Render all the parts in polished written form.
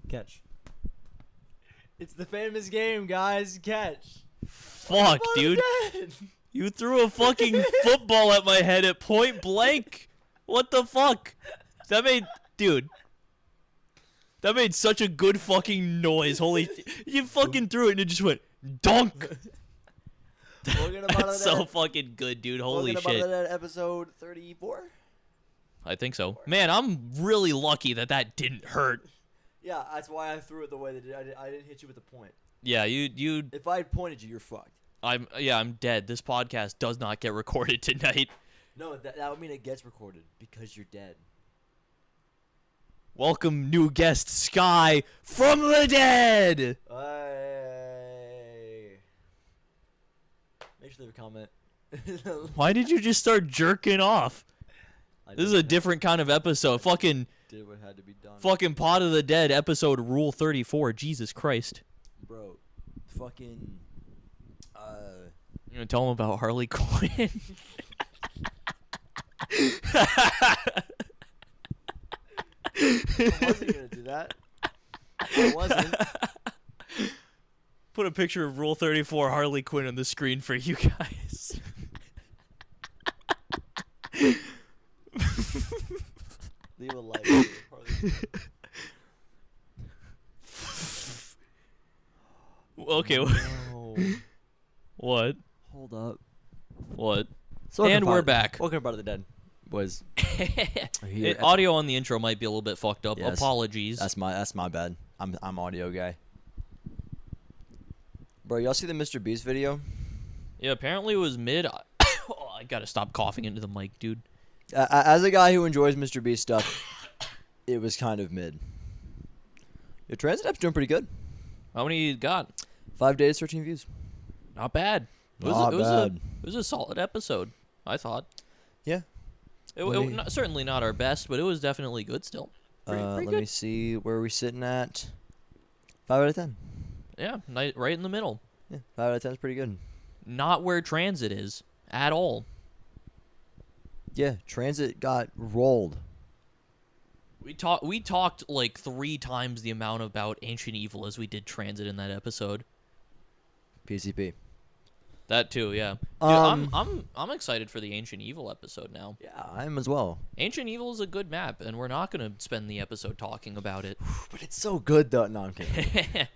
Catch. It's the famous game, guys. Catch. Fuck, dude. You threw a fucking football at my head at point blank. What the fuck? That made such a good fucking noise. Holy, you fucking threw it and it just went donk. That's so fucking good, dude. Holy shit. Episode 34? I think so. Man, I'm really lucky that didn't hurt. Yeah, that's why I threw it the way that I didn't hit you with a point. Yeah, you. If I had pointed you, you're fucked. I'm dead. This podcast does not get recorded tonight. No, that would mean it gets recorded because you're dead. Welcome, new guest Sky from the dead. Hey. Make sure to leave a comment. Why did you just start jerking off? This is a different kind of episode. Fucking did what had to be done. Fucking Pot of the Dead episode Rule 34. Jesus Christ. Bro, fucking you gonna tell him about Harley Quinn? I wasn't gonna do that. I wasn't. Put a picture of Rule 34 Harley Quinn on the screen for you guys. Leave a like. Okay. No. What? Hold up. What? So and we're back. Welcome to Part of the Dead. Was audio on the intro might be a little bit fucked up. Yes. Apologies. That's my bad. I'm audio guy. Bro, y'all see the Mr. Beast video? Yeah, apparently it was mid. Oh, I gotta stop coughing into the mic, dude. As a guy who enjoys Mr. Beast stuff, it was kind of mid. Your transit app's doing pretty good. How many you got? 5 days, 13 views. Not bad. It was a solid episode, I thought. Yeah. Certainly not our best, but it was definitely good still. Pretty let good. me see. Where are we sitting at? 5 out of 10. Yeah, right in the middle. Yeah, 5 out of 10 is pretty good. Not where transit is at all. Yeah, transit got rolled. We talked like 3 times the amount about Ancient Evil as we did transit in that episode. PCP. That too, yeah. Dude, I'm excited for the Ancient Evil episode now. Yeah, I am as well. Ancient Evil is a good map, and we're not gonna spend the episode talking about it. But it's so good though. No, I'm kidding.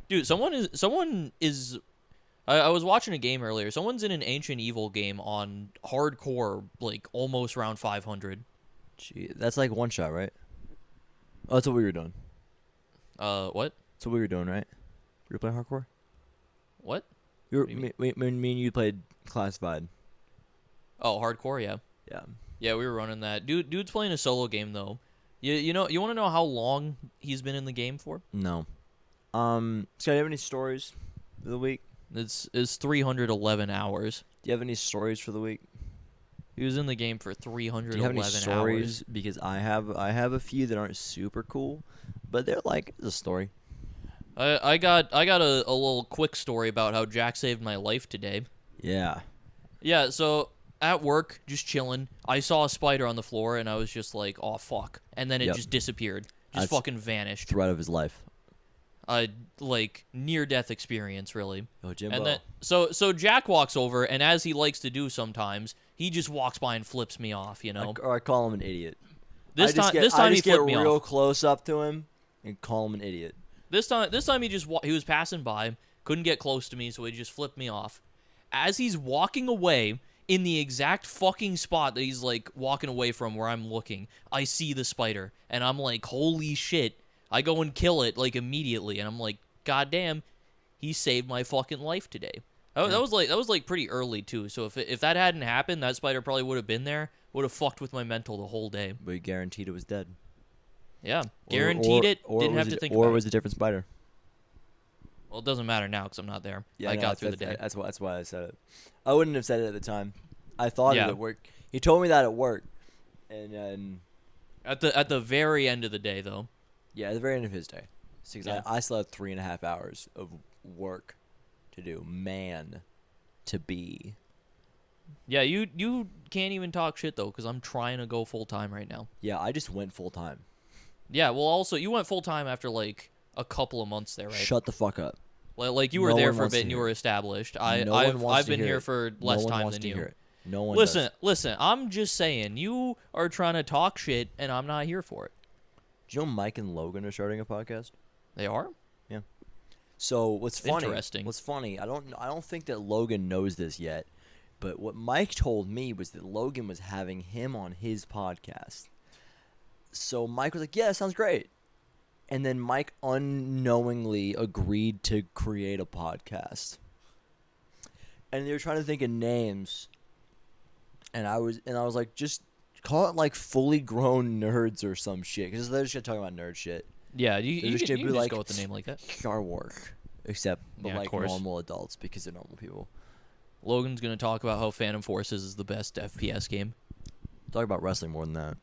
Dude, someone is. I was watching a game earlier. Someone's in an Ancient Evil game on hardcore, like almost round 500. Gee, that's like one shot, right? Oh, that's what we were doing. What? That's what we were doing, right? We were playing hardcore. What? Me and you played classified. Oh, hardcore, yeah. Yeah. Yeah, we were running that. Dude's playing a solo game though. You want to know how long he's been in the game for? No. Scott, do you have any stories for the week? It's 311 hours. Do you have any stories for the week? He was in the game for 311 hours. Do you have any stories? Because I have a few that aren't super cool, but they're like a story. I got a little quick story about how Jack saved my life today. Yeah. Yeah, so at work, just chilling, I saw a spider on the floor, and I was just like, oh, fuck. And then it just disappeared. Just fucking vanished. Threat of his life. Like, near-death experience, really. Oh, Jimbo. And then, so Jack walks over, and as he likes to do sometimes, he just walks by and flips me off, you know? Or I call him an idiot. This time he flipped me off. I get real close up to him and call him an idiot. This time he was passing by, couldn't get close to me, so he just flipped me off. As he's walking away, in the exact fucking spot that he's like walking away from where I'm looking, I see the spider, and I'm like, holy shit. I go and kill it like immediately, and I'm like, god damn, he saved my fucking life today. That was like pretty early too. So if that hadn't happened, that spider probably would have been there, would have fucked with my mental the whole day. But you guaranteed it was dead. Yeah, guaranteed it. Didn't have to think about it. Or was it a different spider? Well, it doesn't matter now because I'm not there. Yeah, I got through the day. That's why I said it. I wouldn't have said it at the time. I thought it at work. He told me that at work, and at the very end of the day though. Yeah, at the very end of his day. Because I still had 3.5 hours of work to do. Man, to be. Yeah, you can't even talk shit though, because I'm trying to go full time right now. Yeah, I just went full time. Yeah, well, also, you went full-time after, like, a couple of months there, right? Shut the fuck up. Like, you were No there one for a wants bit to and you hear were it. established. No one wants I've to been hear here it. for No less one time wants than to you. hear it. No one does. Listen, I'm just saying, you are trying to talk shit, and I'm not here for it. Do you know Mike and Logan are starting a podcast? They are? Yeah. So what's funny? Interesting. What's funny? I don't think that Logan knows this yet, but what Mike told me was that Logan was having him on his podcast. So Mike was like, "Yeah, that sounds great," and then Mike unknowingly agreed to create a podcast. And they were trying to think of names, and I was like, just call it like Fully Grown Nerds or some shit, because they're just gonna talk about nerd shit. Yeah, you can just just go with the name like that. Star Wars, except Yeah, of like course. normal adults because they're normal people. Logan's going to talk about how Phantom Forces is the best FPS game. Talk about wrestling more than that.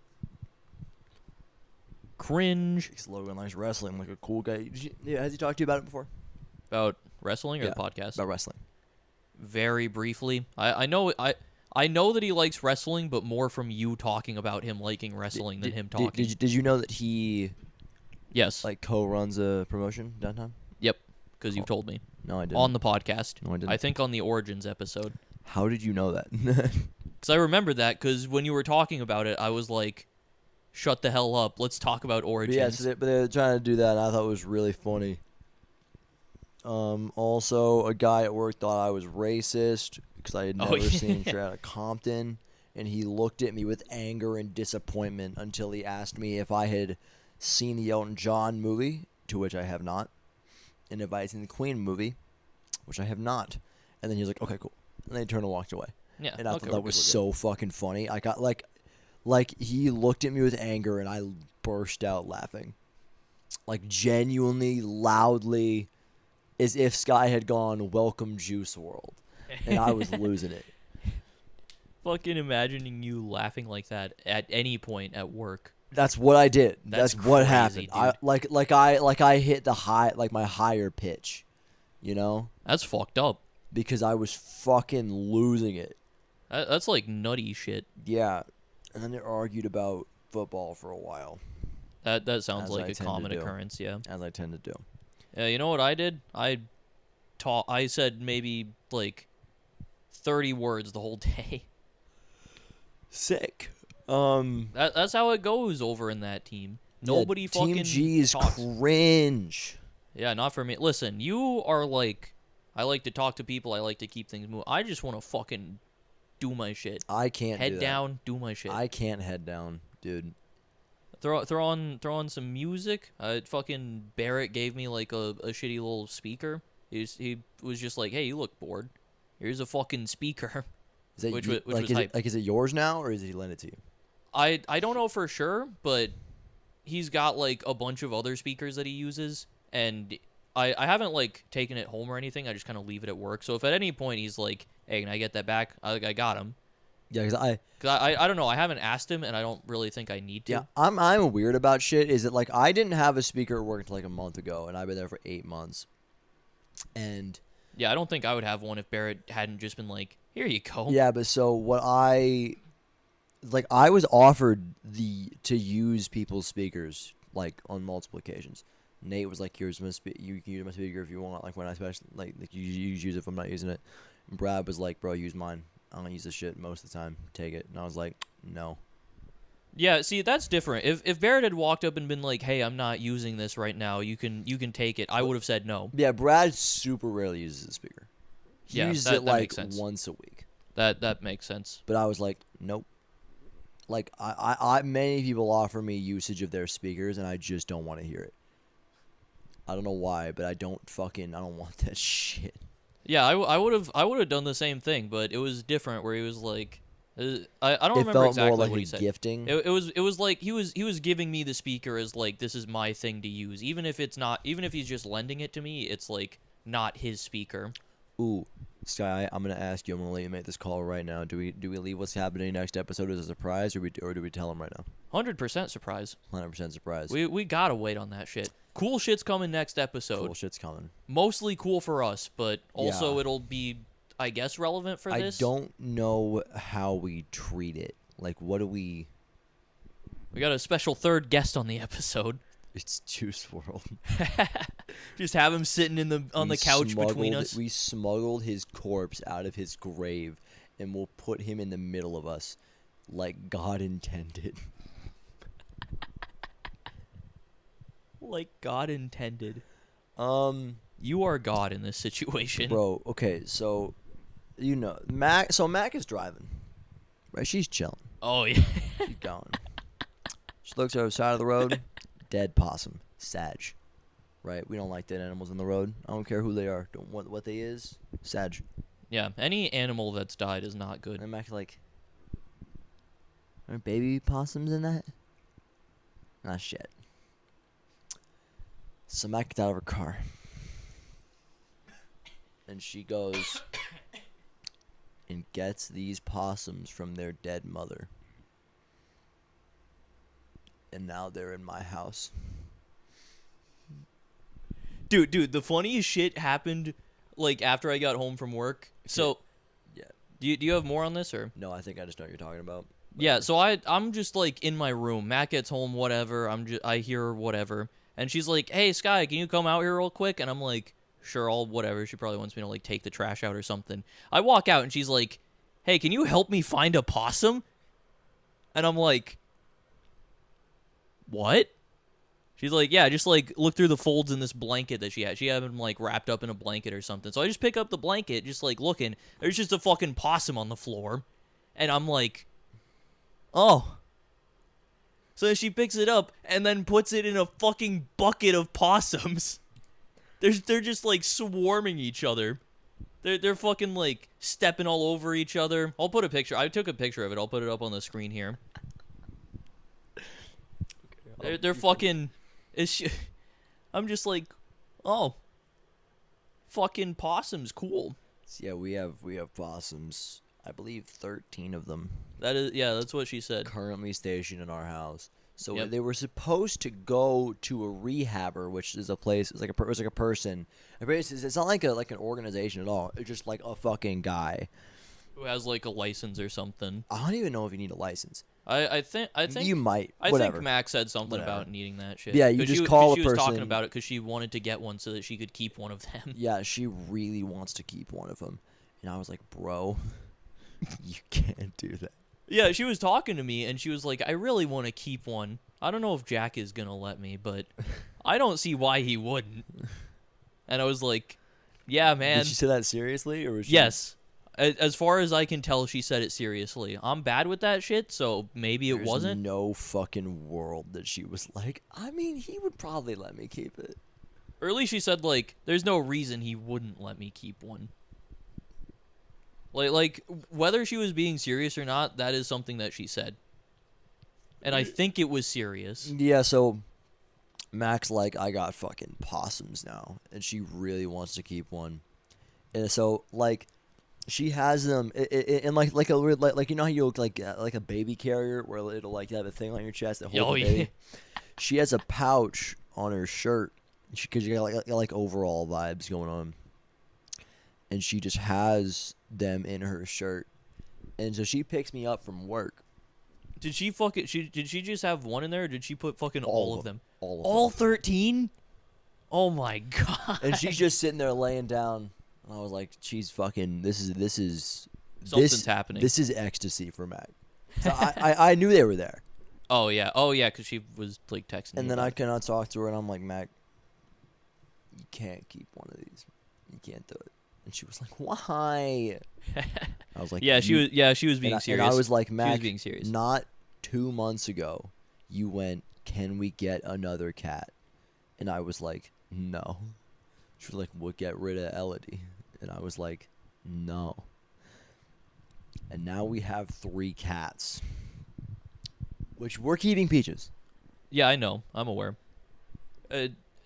Cringe. Because Logan likes wrestling, like a cool guy. Has he talked to you about it before? About wrestling or Yeah, the podcast? About wrestling. Very briefly. I know that he likes wrestling, but more from you talking about him liking wrestling than him talking. Did you know that he Yes. like co-runs a promotion downtown? Yep. Because you've Cool. told me. No, I didn't. On the podcast. No, I didn't. I think on the Origins episode. How did you know that? Because I remember that, because when you were talking about it, I was like, shut the hell up. Let's talk about Origins. Yeah, so but they were trying to do that, and I thought it was really funny. Also, a guy at work thought I was racist because I had never seen straight out of Compton, and he looked at me with anger and disappointment until he asked me if I had seen the Elton John movie, to which I have not, and if I had seen the Queen movie, which I have not. And then he was like, "Okay, cool," and then he turned and walked away. Yeah. And I okay, thought that we're was good. so fucking funny. I got like he looked at me with anger, and I burst out laughing, like genuinely, loudly, as if Sky had gone "Welcome Juice World," and I was losing it. Fucking imagining you laughing like that at any point at work. That's what I did. That's what crazy, happened. dude. I hit the high, like my higher pitch, you know, That's fucked up. because I was fucking losing it. That's like nutty shit. Yeah, and then they argued about football for a while, That sounds As like I a tend to common do. occurrence, yeah. as I tend to do. You know what I did? I said maybe like 30 words the whole day. Sick. That's how it goes over in that team. Nobody fucking Team G is talks. cringe. Yeah, not for me. Listen, you are like, I like to talk to people. I like to keep things moving. I just want to fucking do my shit. I can't do Head that. down, do my shit. I can't head down, dude. Throw on some music. Fucking Barrett gave me like a shitty little speaker. He was just like, hey, you look bored. Here's a fucking speaker. Is that Which you, was like is hype. it, like is it yours now or is he lend it to you? I don't know for sure, but he's got like a bunch of other speakers that he uses, and I haven't like taken it home or anything. I just kind of leave it at work. So if at any point he's like, hey, can I get that back? I got him. Yeah, because I don't know. I haven't asked him, and I don't really think I need to. yeah, I'm weird about shit. Is that like I didn't have a speaker at work until like a month ago, and I've been there for 8 months. And Yeah, I don't think I would have one if Barrett hadn't just been like, here you go. yeah, but so what I was offered to use people's speakers like on multiple occasions. Nate was like, "Here's my you can use my speaker if you want." Like when I like you use it if I'm not using it. And Brad was like, "Bro, use mine. I don't use this shit most of the time. Take it." And I was like, "No." Yeah, see, that's different. If Barrett had walked up and been like, hey, I'm not using this right now. You can take it. I would have said no. Yeah, Brad super rarely uses the speaker. He Yeah, uses that it like makes sense. once a week. That makes sense. But I was like, nope. Like I many people offer me usage of their speakers, and I just don't want to hear it. I don't know why, but I don't want that shit. Yeah, I would have done the same thing, but it was different. Where he was like, I don't It remember felt exactly more like what a he said. gifting. It was like he was giving me the speaker as like, this is my thing to use, even if he's just lending it to me. It's like not his speaker. Ooh, Sky, I'm gonna ask you. I'm gonna let you make this call right now. Do we leave what's happening next episode as a surprise, or do we tell him right now? 100% surprise. 100% surprise. We gotta wait on that shit. Cool shit's coming next episode. Cool shit's coming. Mostly cool for us, but also Yeah. it'll be, I guess, relevant for I this. don't know how we treat it. Like, what do we? We got a special third guest on the episode. It's Juice WRLD. Just have him sitting on the couch between us. We smuggled his corpse out of his grave, and we'll put him in the middle of us, like God intended. Like God intended. You are God in this situation. Bro, okay, so, you know, Mac is driving, right? She's chilling. Oh, yeah. She's going. She looks over the side of the road, dead possum, sag, right? We don't like dead animals on the road. I don't care who they are. Don't want what they is, sag. Yeah, any animal that's died is not good. And Mac's like, are baby possums in that? Nah, shit. So Mac gets out of her car. And she goes and gets these possums from their dead mother. And now they're in my house. Dude, the funniest shit happened, like, after I got home from work. So, Yeah. do you have more on this, or? No, I think I just know what you're talking about. Yeah, so I'm just, like, in my room. Matt gets home, whatever. I hear her, whatever. And she's like, hey, Sky, can you come out here real quick? And I'm like, sure, I'll whatever. She probably wants me to, like, take the trash out or something. I walk out, and she's like, hey, can you help me find a possum? And I'm like, what? She's like, yeah, just, like, look through the folds in this blanket that she had. She had him, like, wrapped up in a blanket or something. So I just pick up the blanket, just, like, looking. There's just a fucking possum on the floor. And I'm like, oh. So she picks it up and then puts it in a fucking bucket of possums. They're just, like, swarming each other. They're fucking, like, stepping all over each other. I'll put a picture. I took a picture of it. I'll put it up on the screen here. They're fucking... I'm just like, oh, fucking possums, cool. So yeah, we have possums. I believe 13 of them. That's what she said. Currently stationed in our house. So Yep. they were supposed to go to a rehabber, which is a place. It's like a person. It's not like an organization at all. It's just like a fucking guy Who has, like, a license or something. I don't even know if you need a license. I think You might. I Whatever. think Max said something Whatever. about needing that shit. Yeah, you 'Cause just she, call a she was talking person- about it because she wanted to get one so that she could keep one of them. Yeah, she really wants to keep one of them, and I was like, bro, you can't do that. Yeah, she was talking to me, and she was like, I really want to keep one. I don't know if Jack is going to let me, but I don't see why he wouldn't. And I was like, yeah, man. Did she say that seriously, or was she? Yes. As far as I can tell, she said it seriously. I'm bad with that shit, so maybe There's it wasn't. no fucking world that she was like, I mean, he would probably let me keep it. Or at least she said, like, there's no reason he wouldn't let me keep one. Like whether she was being serious or not, that is something that she said. And I think it was serious. Yeah, so Mac's like, I got fucking possums now, and she really wants to keep one. And so, like, she has them in like a weird, like you know how you look like a baby carrier where it'll like have a thing on your chest that holds the baby. She has a pouch on her shirt because you got like overall vibes going on, and she just has them in her shirt. And so she picks me up from work. Did she just have one in there, or did she put fucking all of them? All of All them. 13? Oh my god. And she's just sitting there laying down. And I was like, she's fucking, this is Something's happening. This is ecstasy for Mac. So I knew they were there. Oh yeah, because she was like texting me And then about I it. cannot talk to her, and I'm like, Mac, you can't keep one of these. You can't do it. And she was like, why? I was like, Yeah, she was being serious. And I was like, she was Mac, being serious. not 2 months ago, you went, can we get another cat? And I was like, no. She was like, we'll get rid of Elodie. And I was like, no. And now we have 3 cats. Which we're keeping Peaches. Yeah, I know. I'm aware.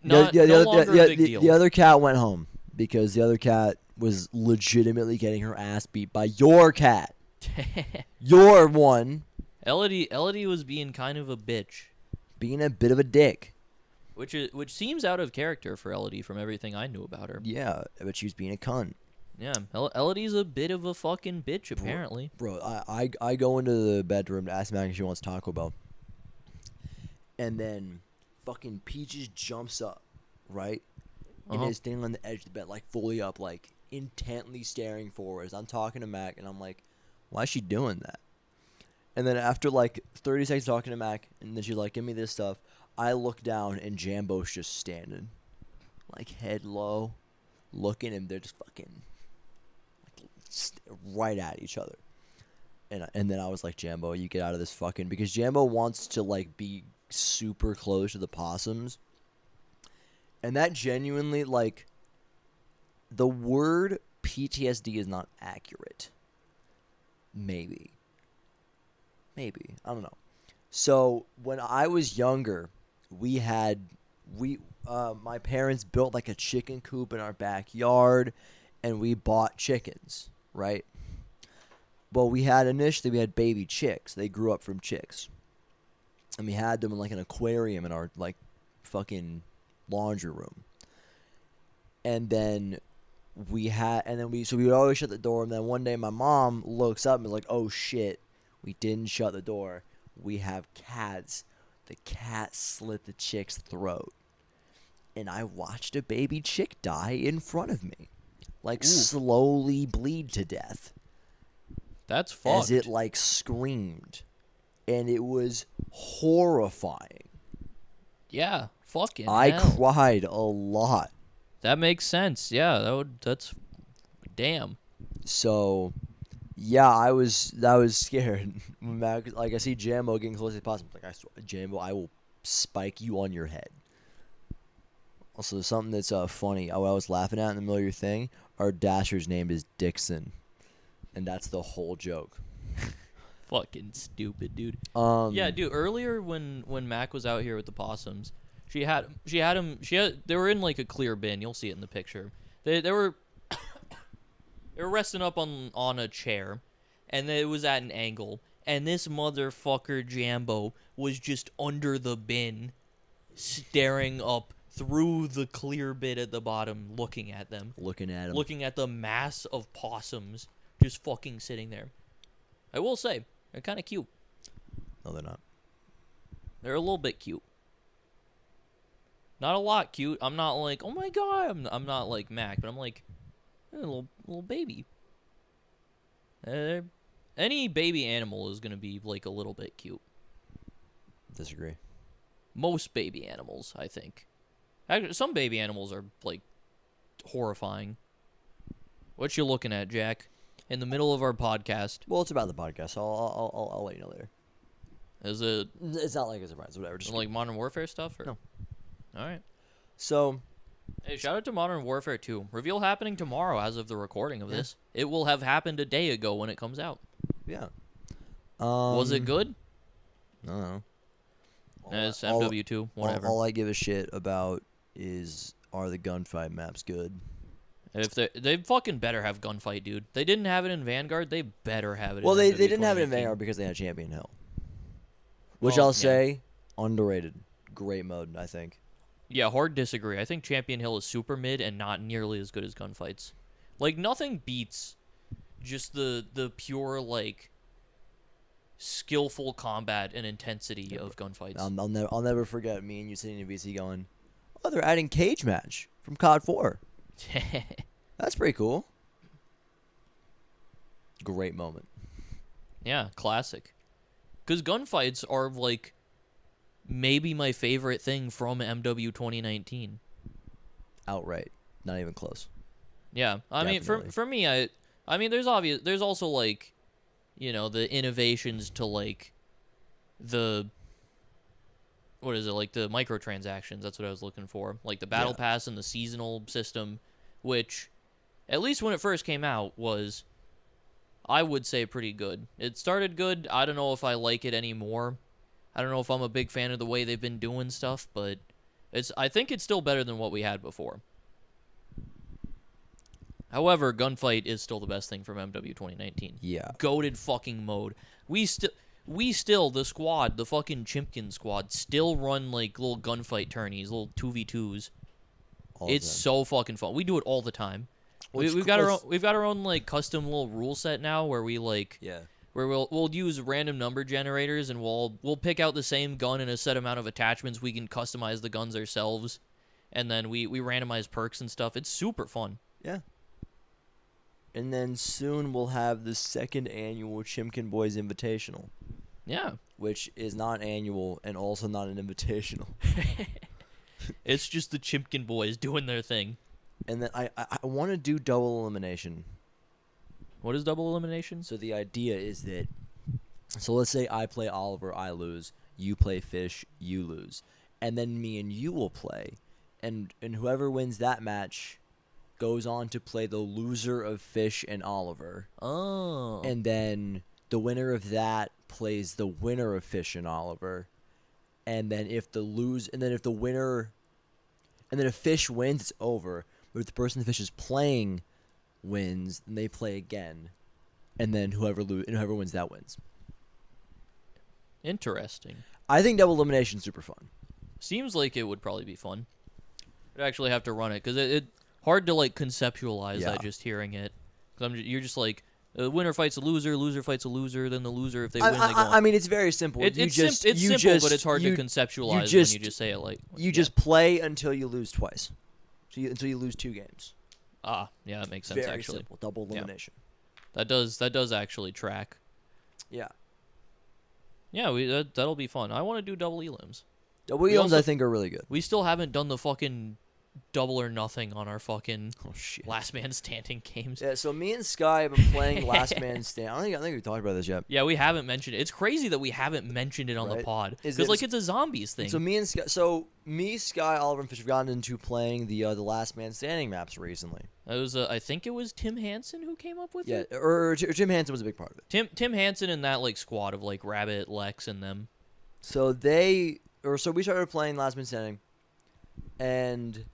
No longer a big deal. The other cat went home because the other cat was legitimately getting her ass beat by your cat. Your one. Elodie was being kind of a bitch. Being a bit of a dick. Which seems out of character for Elodie from everything I knew about her. Yeah, but she was being a cunt. Yeah, Elodie's a bit of a fucking bitch, apparently. Bro, I go into the bedroom to ask Maggie if she wants Taco Bell. And then fucking Peaches jumps up, right? And is standing on the edge of the bed, like fully up, like intently staring forwards. I'm talking to Mac, and I'm like, why is she doing that? And then after like 30 seconds talking to Mac, and then she's like, give me this stuff. I look down, and Jambo's just standing, like head low, looking, and they're just fucking like, right at each other. And then I was like, Jambo, you get out of this fucking, because Jambo wants to like be super close to the possums. And that genuinely, like, the word PTSD is not accurate. Maybe. I don't know. So when I was younger, my parents built like a chicken coop in our backyard, and we bought chickens, right? Well, initially we had baby chicks. They grew up from chicks. And we had them in like an aquarium in our like fucking laundry room. And then we would always shut the door, and then one day my mom looks up and is like, oh shit, we didn't shut the door. We have cats. The cat slit the chick's throat. And I watched a baby chick die in front of me. Like, slowly bleed to death. That's fucked. As it like screamed. And it was horrifying. Yeah, fucking I hell. cried a lot. That makes sense. Yeah, that's damn. So, yeah, I was scared. Like, I see Jambo getting close to the possum. Like, Jambo, I will spike you on your head. Also, something that's funny. I was laughing at in the middle of your thing. Our Dasher's name is Dixon, and that's the whole joke. Fucking stupid, dude. Yeah, dude. Earlier when Mac was out here with the possums, they were in like a clear bin. You'll see it in the picture. They were they were resting up on a chair, and it was at an angle. And this motherfucker Jambo was just under the bin, staring up through the clear bit at the bottom, looking at them. Looking at the mass of possums just fucking sitting there. I will say, they're kind of cute. No, they're not. They're a little bit cute. Not a lot cute. I'm not like, oh my god. I'm not like Mac, but I'm like, a little baby. Any baby animal is gonna be like a little bit cute. Disagree. Most baby animals, I think. Actually, some baby animals are like horrifying. What you looking at, Jack? In the middle of our podcast. Well, it's about the podcast, so I'll let you know later. Is it? It's not like a surprise. Whatever. Just like Modern Warfare stuff? Or? No. All right. So, hey, shout out to Modern Warfare 2. Reveal happening tomorrow as of the recording of this. It will have happened a day ago when it comes out. Yeah. Was it good? I don't know. It's MW2, whatever. All I give a shit about is, are the gunfight maps good? If they fucking better have gunfight, dude. They didn't have it in Vanguard. They better have it. Well, in they didn't have it in 2019. Vanguard because they had Champion Hill, which Well, I'll say underrated. Great mode, I think. Yeah, hard disagree. I think Champion Hill is super mid and not nearly as good as gunfights. Like, nothing beats just the pure like skillful combat and intensity of gunfights. I'll never forget me and you sitting in VC going, oh, they're adding cage match from COD 4. That's pretty cool. Great moment. Yeah, classic. Because gunfights are like maybe my favorite thing from MW 2019. Outright, not even close. Yeah, I mean for me, I mean there's also like, you know, the innovations to like the what is it, like the microtransactions. That's what I was looking for. Like the battle pass and the seasonal system, which at least when it first came out was, I would say, pretty good. It started good. I don't know if I like it anymore. I don't know if I'm a big fan of the way they've been doing stuff, but I think it's still better than what we had before. However, gunfight is still the best thing from MW 2019. Yeah. Goated fucking mode. We still, the squad, the fucking Chimpkin squad, still run like little gunfight tourneys, little 2v2s. It's so fucking fun. We do it all the time. We've got our own like custom little rule set now where we like where we'll use random number generators, and we'll pick out the same gun and a set amount of attachments. We can customize the guns ourselves, and then we randomize perks and stuff. It's super fun. Yeah. And then soon we'll have the second annual Chimkin Boys Invitational. Yeah. Which is not annual and also not an invitational. It's just the Chimkin Boys doing their thing. And then I want to do double elimination. What is double elimination? So the idea is that, so let's say I play Oliver, I lose. You play Fish, you lose. And then me and you will play. And whoever wins that match goes on to play the loser of Fish and Oliver. Oh. And then the winner of that plays the winner of Fish and Oliver. And then if Fish wins, it's over. But if the person the Fish is playing wins, then they play again. And then whoever wins, that wins. Interesting. I think double elimination is super fun. Seems like it would probably be fun. I'd actually have to run it, because it hard to, like, conceptualize that just hearing it. Because you're just like, the winner fights a loser fights a loser, then the loser, if they win, they go on. I mean, it's very simple. It's simple, but it's hard to conceptualize when you just say it like... You just play until you lose twice. Until you lose 2 games. Ah, yeah, that makes sense, very actually. Simple. Double elimination. Yeah. That does actually track. Yeah. Yeah, that'll be fun. I want to do double elims. Double elims, I think, are really good. We still haven't done the fucking double or nothing on our fucking last man standing games. Yeah, so me and Sky have been playing last man standing. I don't think we talked about this yet. Yeah, we haven't mentioned it. It's crazy that we haven't mentioned it on the pod. Because, like, it's a zombies thing. So me, Sky, Oliver, and Fish have gotten into playing the last man standing maps recently. It was, I think it was Tim Hansen who came up with it? Yeah, or Tim Hansen was a big part of it. Tim Hansen and that, like, squad of, like, Rabbit, Lex, and them. So we started playing last man standing, and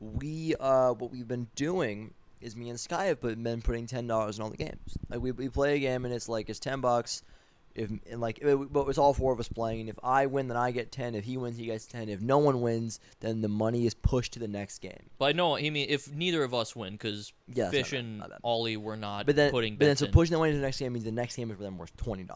what we've been doing is me and Sky have been putting $10 in all the games. Like we play a game and it's $10. But it's all 4 of us playing. And if I win, then I get 10. If he wins, he gets 10. If no one wins, then the money is pushed to the next game. But no, he mean if neither of us win, because Fish and Ollie were not putting bets in. So pushing the money to the next game means the next game is for them worth $20.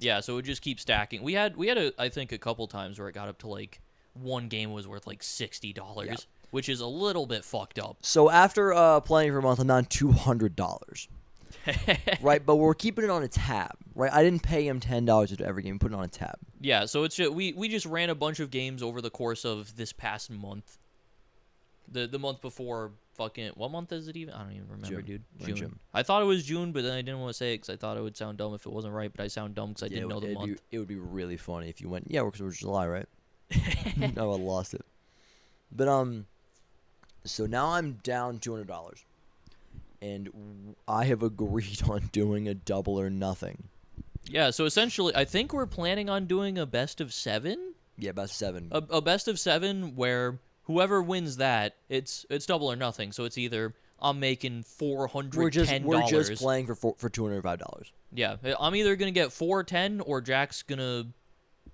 Yeah, so it would just keep stacking. We had I think a couple times where it got up to like one game was worth like $60, which is a little bit fucked up. So after playing for a month, I'm down $200. Right, but we're keeping it on a tab. Right, I didn't pay him $10 to every game. Put it on a tab. Yeah, so it's just, we just ran a bunch of games over the course of this past month. The month before fucking what month is it even? I don't even remember, dude. June. I thought it was June, but then I didn't want to say it because I thought it would sound dumb if it wasn't right. But I sound dumb because I didn't know the month. It would be really funny if you went, yeah, because it was July, right? No, I lost it. But so now I'm down $200, and I have agreed on doing a double or nothing. Yeah, so essentially, I think we're planning on doing a best of 7. Yeah, best of 7. A best of 7 where whoever wins that, it's double or nothing. So it's either I'm making $410. We're just playing for $205. Yeah, I'm either gonna get $410 or Jack's gonna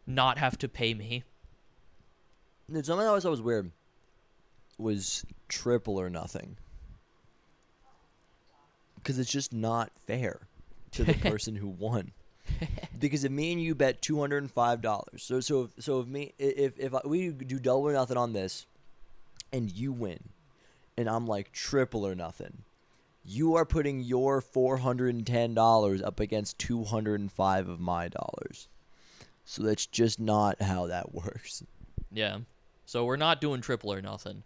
not have to pay me. Something I always thought was weird was triple or nothing, because it's just not fair to the person who won. Because if me and you bet $205, so if we do double or nothing on this, and you win, and I'm like triple or nothing, you are putting your $410 up against 205 of my dollars. So that's just not how that works. Yeah. So we're not doing triple or nothing.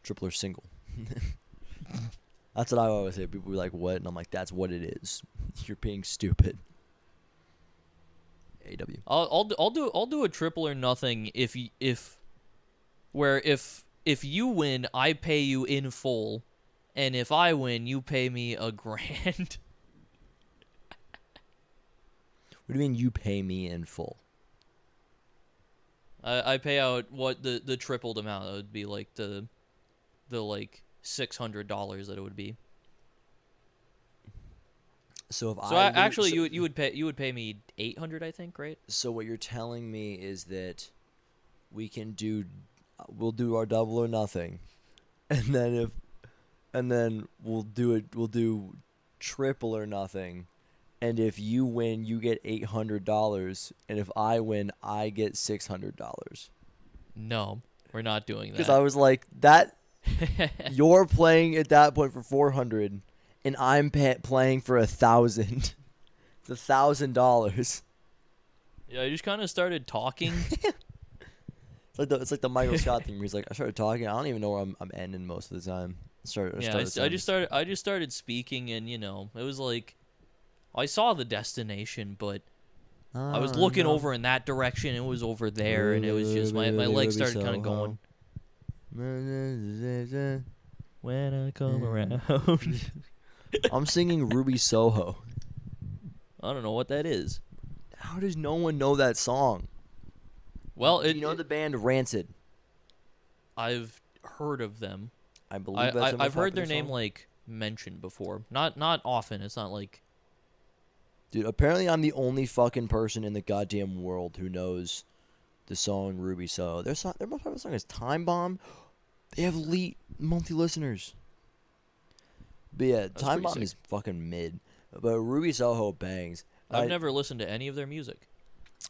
Triple or single. That's what I always say. People be like, "What?" And I'm like, "That's what it is. You're being stupid." I'll do a triple or nothing if you win, I pay you in full, and if I win, you pay me $1,000. What do you mean you pay me in full? I pay out what the tripled amount. It would be like the like $600 that it would be. So you would pay me $800, I think, right? So what you're telling me is that we'll do our double or nothing, and then we'll do triple or nothing, and if you win, you get $800, and if I win, I get $600. No, we're not doing Because that. I was like, that you're playing at that point for 400, and I'm playing for 1,000. It's $1,000. Yeah, I just kind of started talking. It's like the Michael Scott thing where he's like, I started talking. I don't even know where I'm ending most of the time. I just started speaking, and it was like I saw the destination, but I was looking over in that direction. It was over there, and it was just my legs started kind of going. When I come around, I'm singing Ruby Soho. I don't know what that is. How does no one know that song? Well, Do you know the band Rancid? I've heard of them. I believe that's I've heard their name like mentioned before. Not often. It's not like. Dude, apparently I'm the only fucking person in the goddamn world who knows the song Ruby Soho. Their most popular song is Time Bomb. They have elite monthly listeners. But yeah, Time Bomb is fucking mid. But Ruby Soho bangs. I've never listened to any of their music.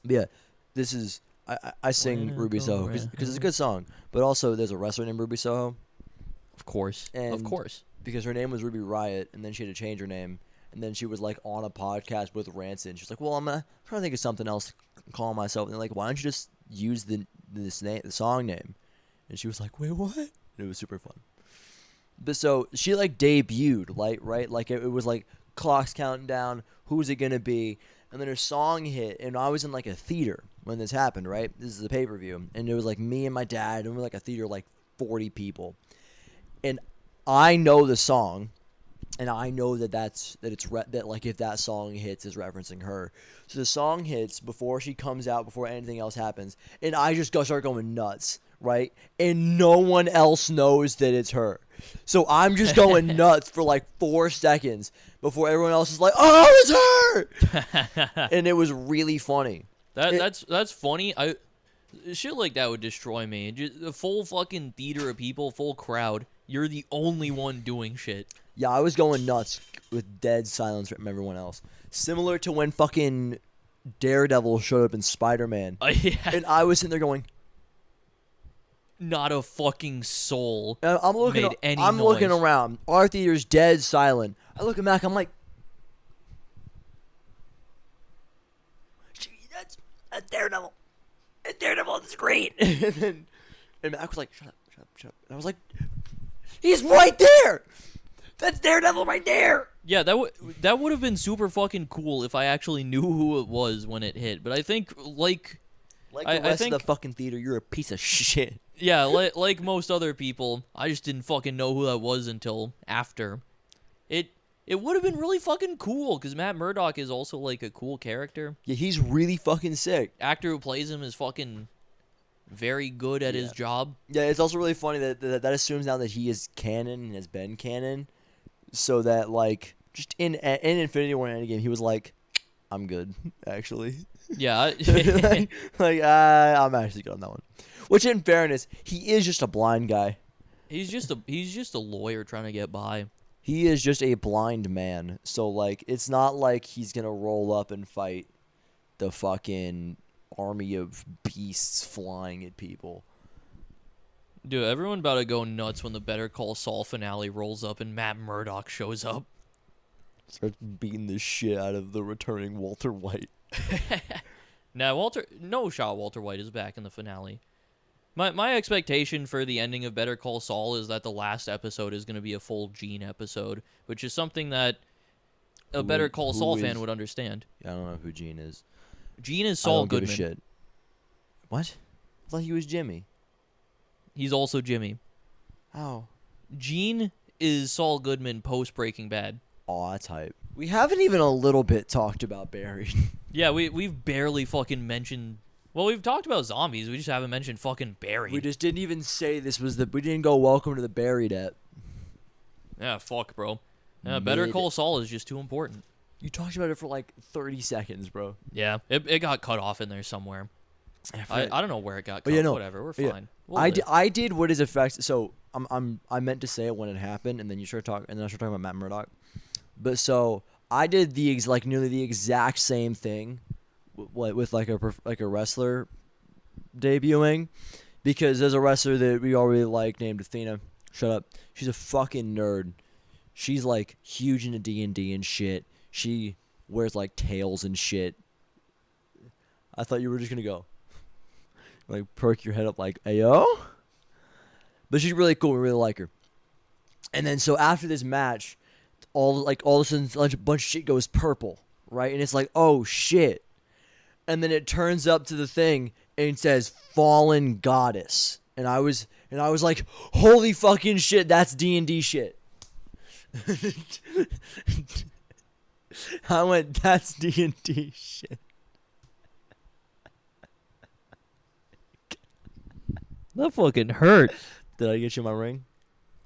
But yeah, this is... I sing Ruby Soho because it's a good song. But also, there's a wrestler named Ruby Soho. Of course. Because her name was Ruby Riot, and then she had to change her name. And then she was like on a podcast with Rancid. She's like, well, I'm trying to think of something else to call myself. And they're like, why don't you just use the song name? And she was like, wait, what? And it was super fun. But so she like debuted, right? Like it was like clocks counting down. Who's it going to be? And then her song hit. And I was in like a theater when this happened, right? This is a pay-per-view. And it was like me and my dad. And we're like a theater, like 40 people. And I know the song. And I know that that like if that song hits is referencing her. So the song hits before she comes out, before anything else happens, and I just start going nuts, right? And no one else knows that it's her. So I'm just going nuts for like 4 seconds before everyone else is like, "Oh, it's her!" And it was really funny. That's funny. Shit like that would destroy me. Just a full fucking theater of people, full crowd. You're the only one doing shit. Yeah, I was going nuts with dead silence from everyone else. Similar to when fucking Daredevil showed up in Spider-Man. Yeah. And I was sitting there going... Not a fucking soul I'm looking around. Our theater's dead silent. I look back, I'm like... That's Daredevil. It's Daredevil on the screen. And Mac was like, shut up. And I was like, he's right there! That's Daredevil right there! Yeah, that would have been super fucking cool if I actually knew who it was when it hit. But I think, like the rest of the fucking theater, you're a piece of shit. Yeah, like most other people, I just didn't fucking know who that was until after. It would have been really fucking cool, because Matt Murdock is also, like, a cool character. Yeah, he's really fucking sick. Actor who plays him is fucking very good at his job. Yeah, it's also really funny that assumes now that he is canon and has been canon. So that, like, just in Infinity War and Endgame, he was like, I'm good, actually. Yeah. I'm actually good on that one. Which, in fairness, he is just a blind guy. He's just a lawyer trying to get by. He is just a blind man. So, like, it's not like he's going to roll up and fight the fucking army of beasts flying at people. Dude, everyone about to go nuts when the Better Call Saul finale rolls up and Matt Murdock shows up. Starts beating the shit out of the returning Walter White. Now, Walter White is back in the finale. My expectation for the ending of Better Call Saul is that the last episode is going to be a full Gene episode, which is something that a Better Call Saul fan would understand. I don't know who Gene is. Gene is Saul Goodman. Give a shit. What? I thought he was Jimmy. He's also Jimmy. How? Gene is Saul Goodman post Breaking Bad. Aw, that's hype. We haven't even a little bit talked about Barry. Yeah, we've barely fucking mentioned... Well, we've talked about zombies. We just haven't mentioned fucking Barry. We just didn't even say this was we didn't go welcome to the Buried at. Yeah, fuck, bro. Better Call Saul is just too important. You talked about it for like 30 seconds, bro. Yeah, it got cut off in there somewhere. I don't know where it got cut. Whatever, we're fine. I did what is effects. So I meant to say it when it happened, and then I started talking about Matt Murdock. But so I did nearly the exact same thing with like a wrestler debuting, because there's a wrestler that we all really like named Athena. Shut up. She's a fucking nerd. She's like huge into D&D and shit. She wears like tails and shit. I thought you were just gonna go like perk your head up like ayo. But she's really cool. We really like her. And then so after this match, all of a sudden a bunch of shit goes purple, right? And it's like, oh shit. And then it turns up to the thing and it says Fallen Goddess. And I was like, holy fucking shit, that's D&D shit. I went, that's D&D shit. That fucking hurt. Did I get you my ring?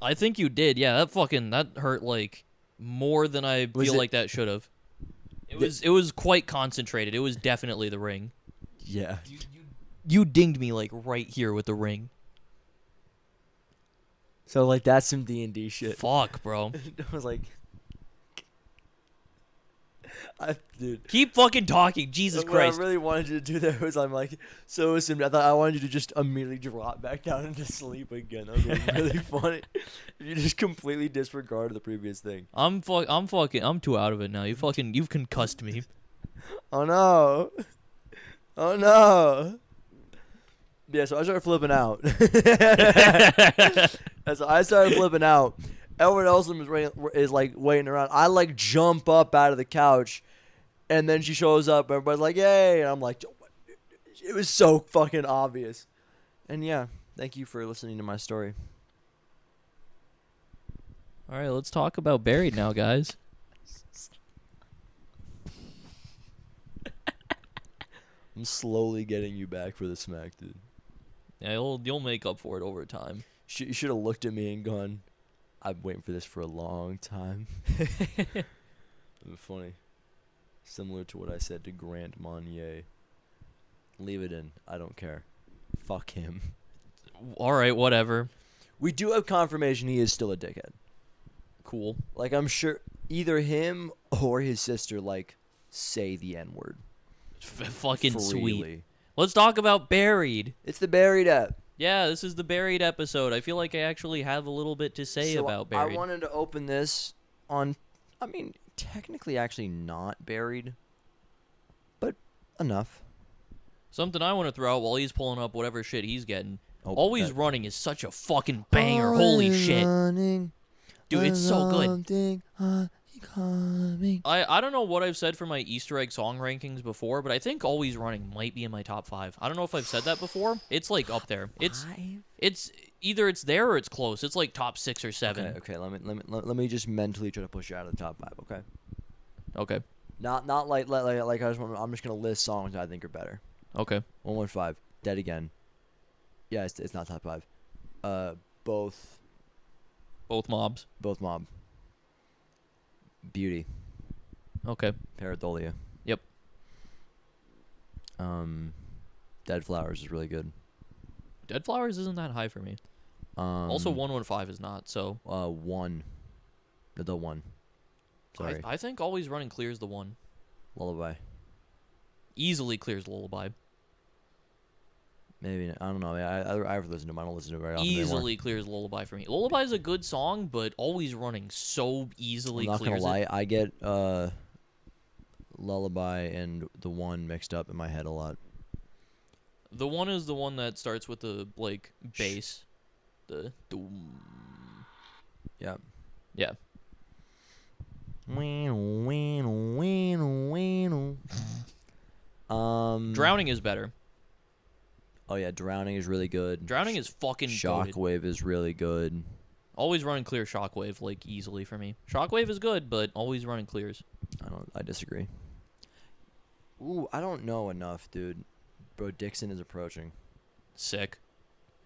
I think you did. Yeah, that hurt like more than I feel like that should have. It was quite concentrated. It was definitely the ring. Yeah. You dinged me like right here with the ring. So like that's some D&D shit. Fuck, bro. I was like, dude. Keep fucking talking, Jesus Christ. What I really wanted you to do there was I thought I wanted you to just immediately drop back down into sleep again. That was really funny. You just completely disregarded the previous thing. I'm too out of it now. You've concussed me. Oh no. Oh no. Yeah, so I started flipping out. As I started flipping out, everyone else is like waiting around. I like jump up out of the couch, and then she shows up. Everybody's like, "Yay!" And I'm like, it was so fucking obvious. And yeah, thank you for listening to my story. All right, let's talk about Buried now, guys. I'm slowly getting you back for the smack, dude. Yeah, you'll make up for it over time. You should have looked at me and gone, I've been waiting for this for a long time. It was funny. Similar to what I said to Grant Monnier. Leave it in. I don't care. Fuck him. All right, whatever. We do have confirmation he is still a dickhead. Cool. Like, I'm sure either him or his sister, like, say the N-word. Fucking Freely. sweet. Let's talk about Buried. It's the Buried app. Yeah, this is the Buried episode. I feel like I actually have a little bit to say about Buried. I wanted to open this on, technically actually not Buried, but enough. Something I want to throw out while he's pulling up whatever shit he's getting. Oh, Always Running is such a fucking banger. Holy shit. Running, dude, it's so good. Coming. I don't know what I've said for my Easter egg song rankings before, but I think Always Running might be in my top 5. I don't know if I've said that before. It's like up there. It's either it's there or it's close. It's like top 6 or 7. Okay. Let me just mentally try to push you out of the top 5. Okay. Okay. Not like I'm just gonna list songs that I think are better. Okay. 115. Dead Again. Yeah, it's not top 5. Both Mobs. Both Mob. Beauty. Okay. Pareidolia. Yep. Dead Flowers is really good. Dead Flowers isn't that high for me. Also, 115 is not, so... One. The one. Sorry. I think Always Running clears the one. Lullaby. Easily clears Lullaby. Maybe. I don't know. I've listened to them. I don't listen to it very often Easily anymore. clears Lullaby for me. Lullaby is a good song, but Always Running so easily I'm not clears gonna lie. it. I get Lullaby and the one mixed up in my head a lot. The one is the one that starts with the, like, bass. The doom. Yeah. Yeah. Drowning is better. Oh yeah, Drowning is really good. Drowning is fucking goated. Shockwave is really good. Always Running clear Shockwave, like, easily for me. Shockwave is good, but Always Running clears. I disagree. Ooh, I don't know enough, dude. Bro, Dixon is approaching. Sick.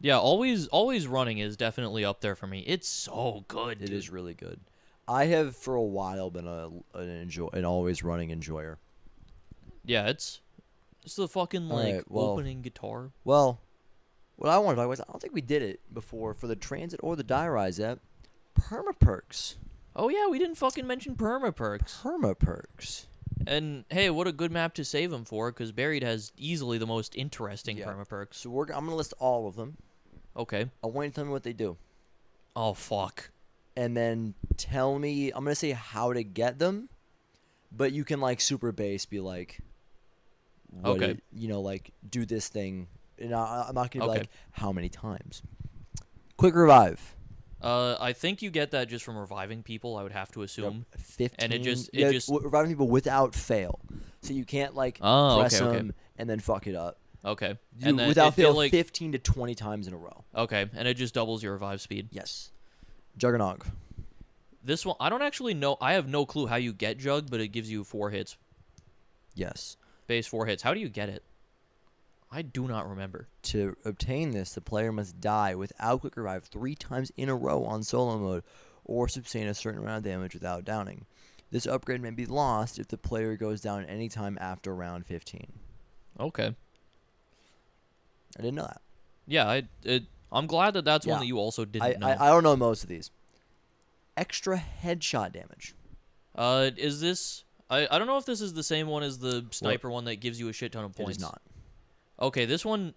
Yeah, Always Running is definitely up there for me. It's so good, dude. It is really good. I have for a while been an Always Running enjoyer. Yeah, it's the fucking, like, right, well, opening guitar. Well, what I want to talk about is I don't think we did it before for the Transit or the Die Rise app. Permaperks. Oh yeah, we didn't fucking mention perma perks. Perma perks. And hey, what a good map to save them for, because Buried has easily the most interesting Yeah. perma perks. So I'm gonna list all of them. Okay. I want you to tell me what they do, Oh fuck. and then tell me. I'm gonna say how to get them, but you can like super base be like, what Okay. like do this thing. And I'm not gonna be Okay. like how many times. Quick revive. I think you get that just from reviving people. I would have to assume. 15. And it just reviving people without fail. So you can't like Oh, press okay, okay. them and then fuck it up. Okay. You, And then without fail, like 15 to 20 times in a row. okay, and it just doubles your revive speed. Yes. Juggernog. This one, I don't actually know. I have no clue how you get Jug, but it gives you 4 hits. Yes. Base 4 hits. How do you get it? I do not remember. To obtain this, the player must die without quick revive 3 times in a row on solo mode, or sustain a certain amount of damage without downing. This upgrade may be lost if the player goes down any time after round 15. Okay. I didn't know that. Yeah, I'm glad that that's one Yeah. that you also didn't know. I don't know most of these. Extra headshot damage. Is this? I don't know if this is the same one as the sniper one that gives you a shit ton of It points. is not. Okay, this one.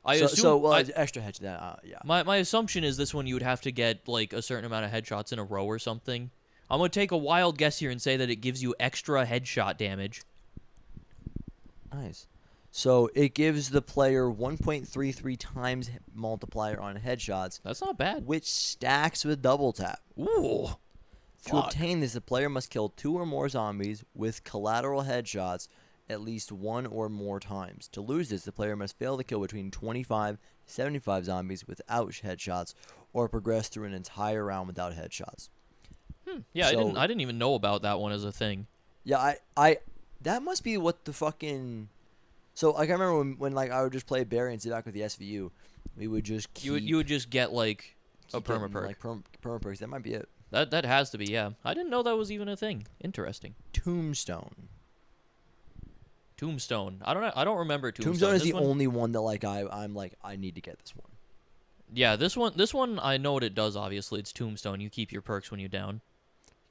I So, assume. it's extra headshot. Yeah. My assumption is this one you would have to get like a certain amount of headshots in a row or something. I'm gonna take a wild guess here and say that it gives you extra headshot damage. Nice. So it gives the player 1.33 times multiplier on headshots, That's not bad. which stacks with double tap. Ooh. To Fuck. obtain this, the player must kill 2 or more zombies with collateral headshots at least 1 or more times. To lose this, the player must fail to kill between 25 and 75 zombies without headshots, or progress through an entire round without headshots. Yeah, So- I didn't even know about that one as a thing. Yeah, I that must be what the fucking. So like I remember when like I would just play Barry and sit back with the SVU, we would just keep, You would just get like a keep perma getting, perk. like perma perks. That might be it. That has to be, yeah. I didn't know that was even a thing. Interesting. Tombstone. Tombstone. I don't remember Tombstone. Tombstone is This the one- only one that like I'm like I need to get this one. Yeah, this one I know what it does. Obviously, it's Tombstone. You keep your perks when you down.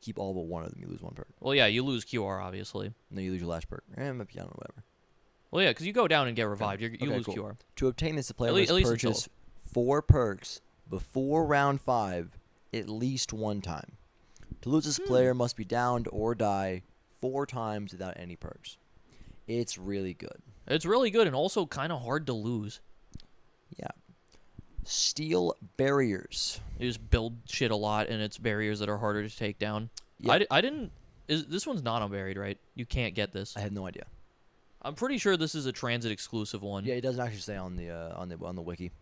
Keep all but one of them. You lose one perk. Well, yeah, you lose QR obviously. No, you lose your last perk. Maybe I don't know, whatever. Well, yeah, because you go down and get revived. You Okay, lose cool. QR. To obtain this, the player At must least in purchase solo. 4 perks before round 5 at least 1 time. To lose this, player must be downed or die 4 times without any perks. It's really good. It's really good and also kind of hard to lose. Yeah. Steel barriers. You just build shit a lot, and it's barriers that are harder to take down. Yeah. I didn't. This one's not unburied, right? You can't get this. I have no idea. I'm pretty sure this is a transit exclusive one. Yeah, it doesn't actually say on the wiki.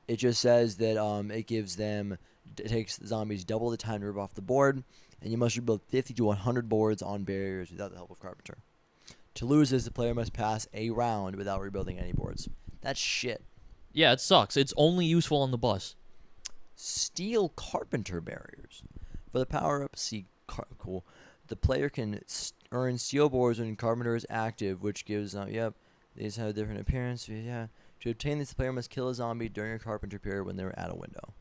It just says that it gives them it takes zombies double the time to rip off the board, and you must rebuild 50 to 100 boards on barriers without the help of Carpenter. To lose this, the player must pass a round without rebuilding any boards. That's shit. Yeah, it sucks. It's only useful on the bus. Steel Carpenter barriers. For the power up, cool. The player can earn steel boards when Carpenter is active, which gives these have a different appearance. Yeah. To obtain this, the player must kill a zombie during a Carpenter period when they're at a window.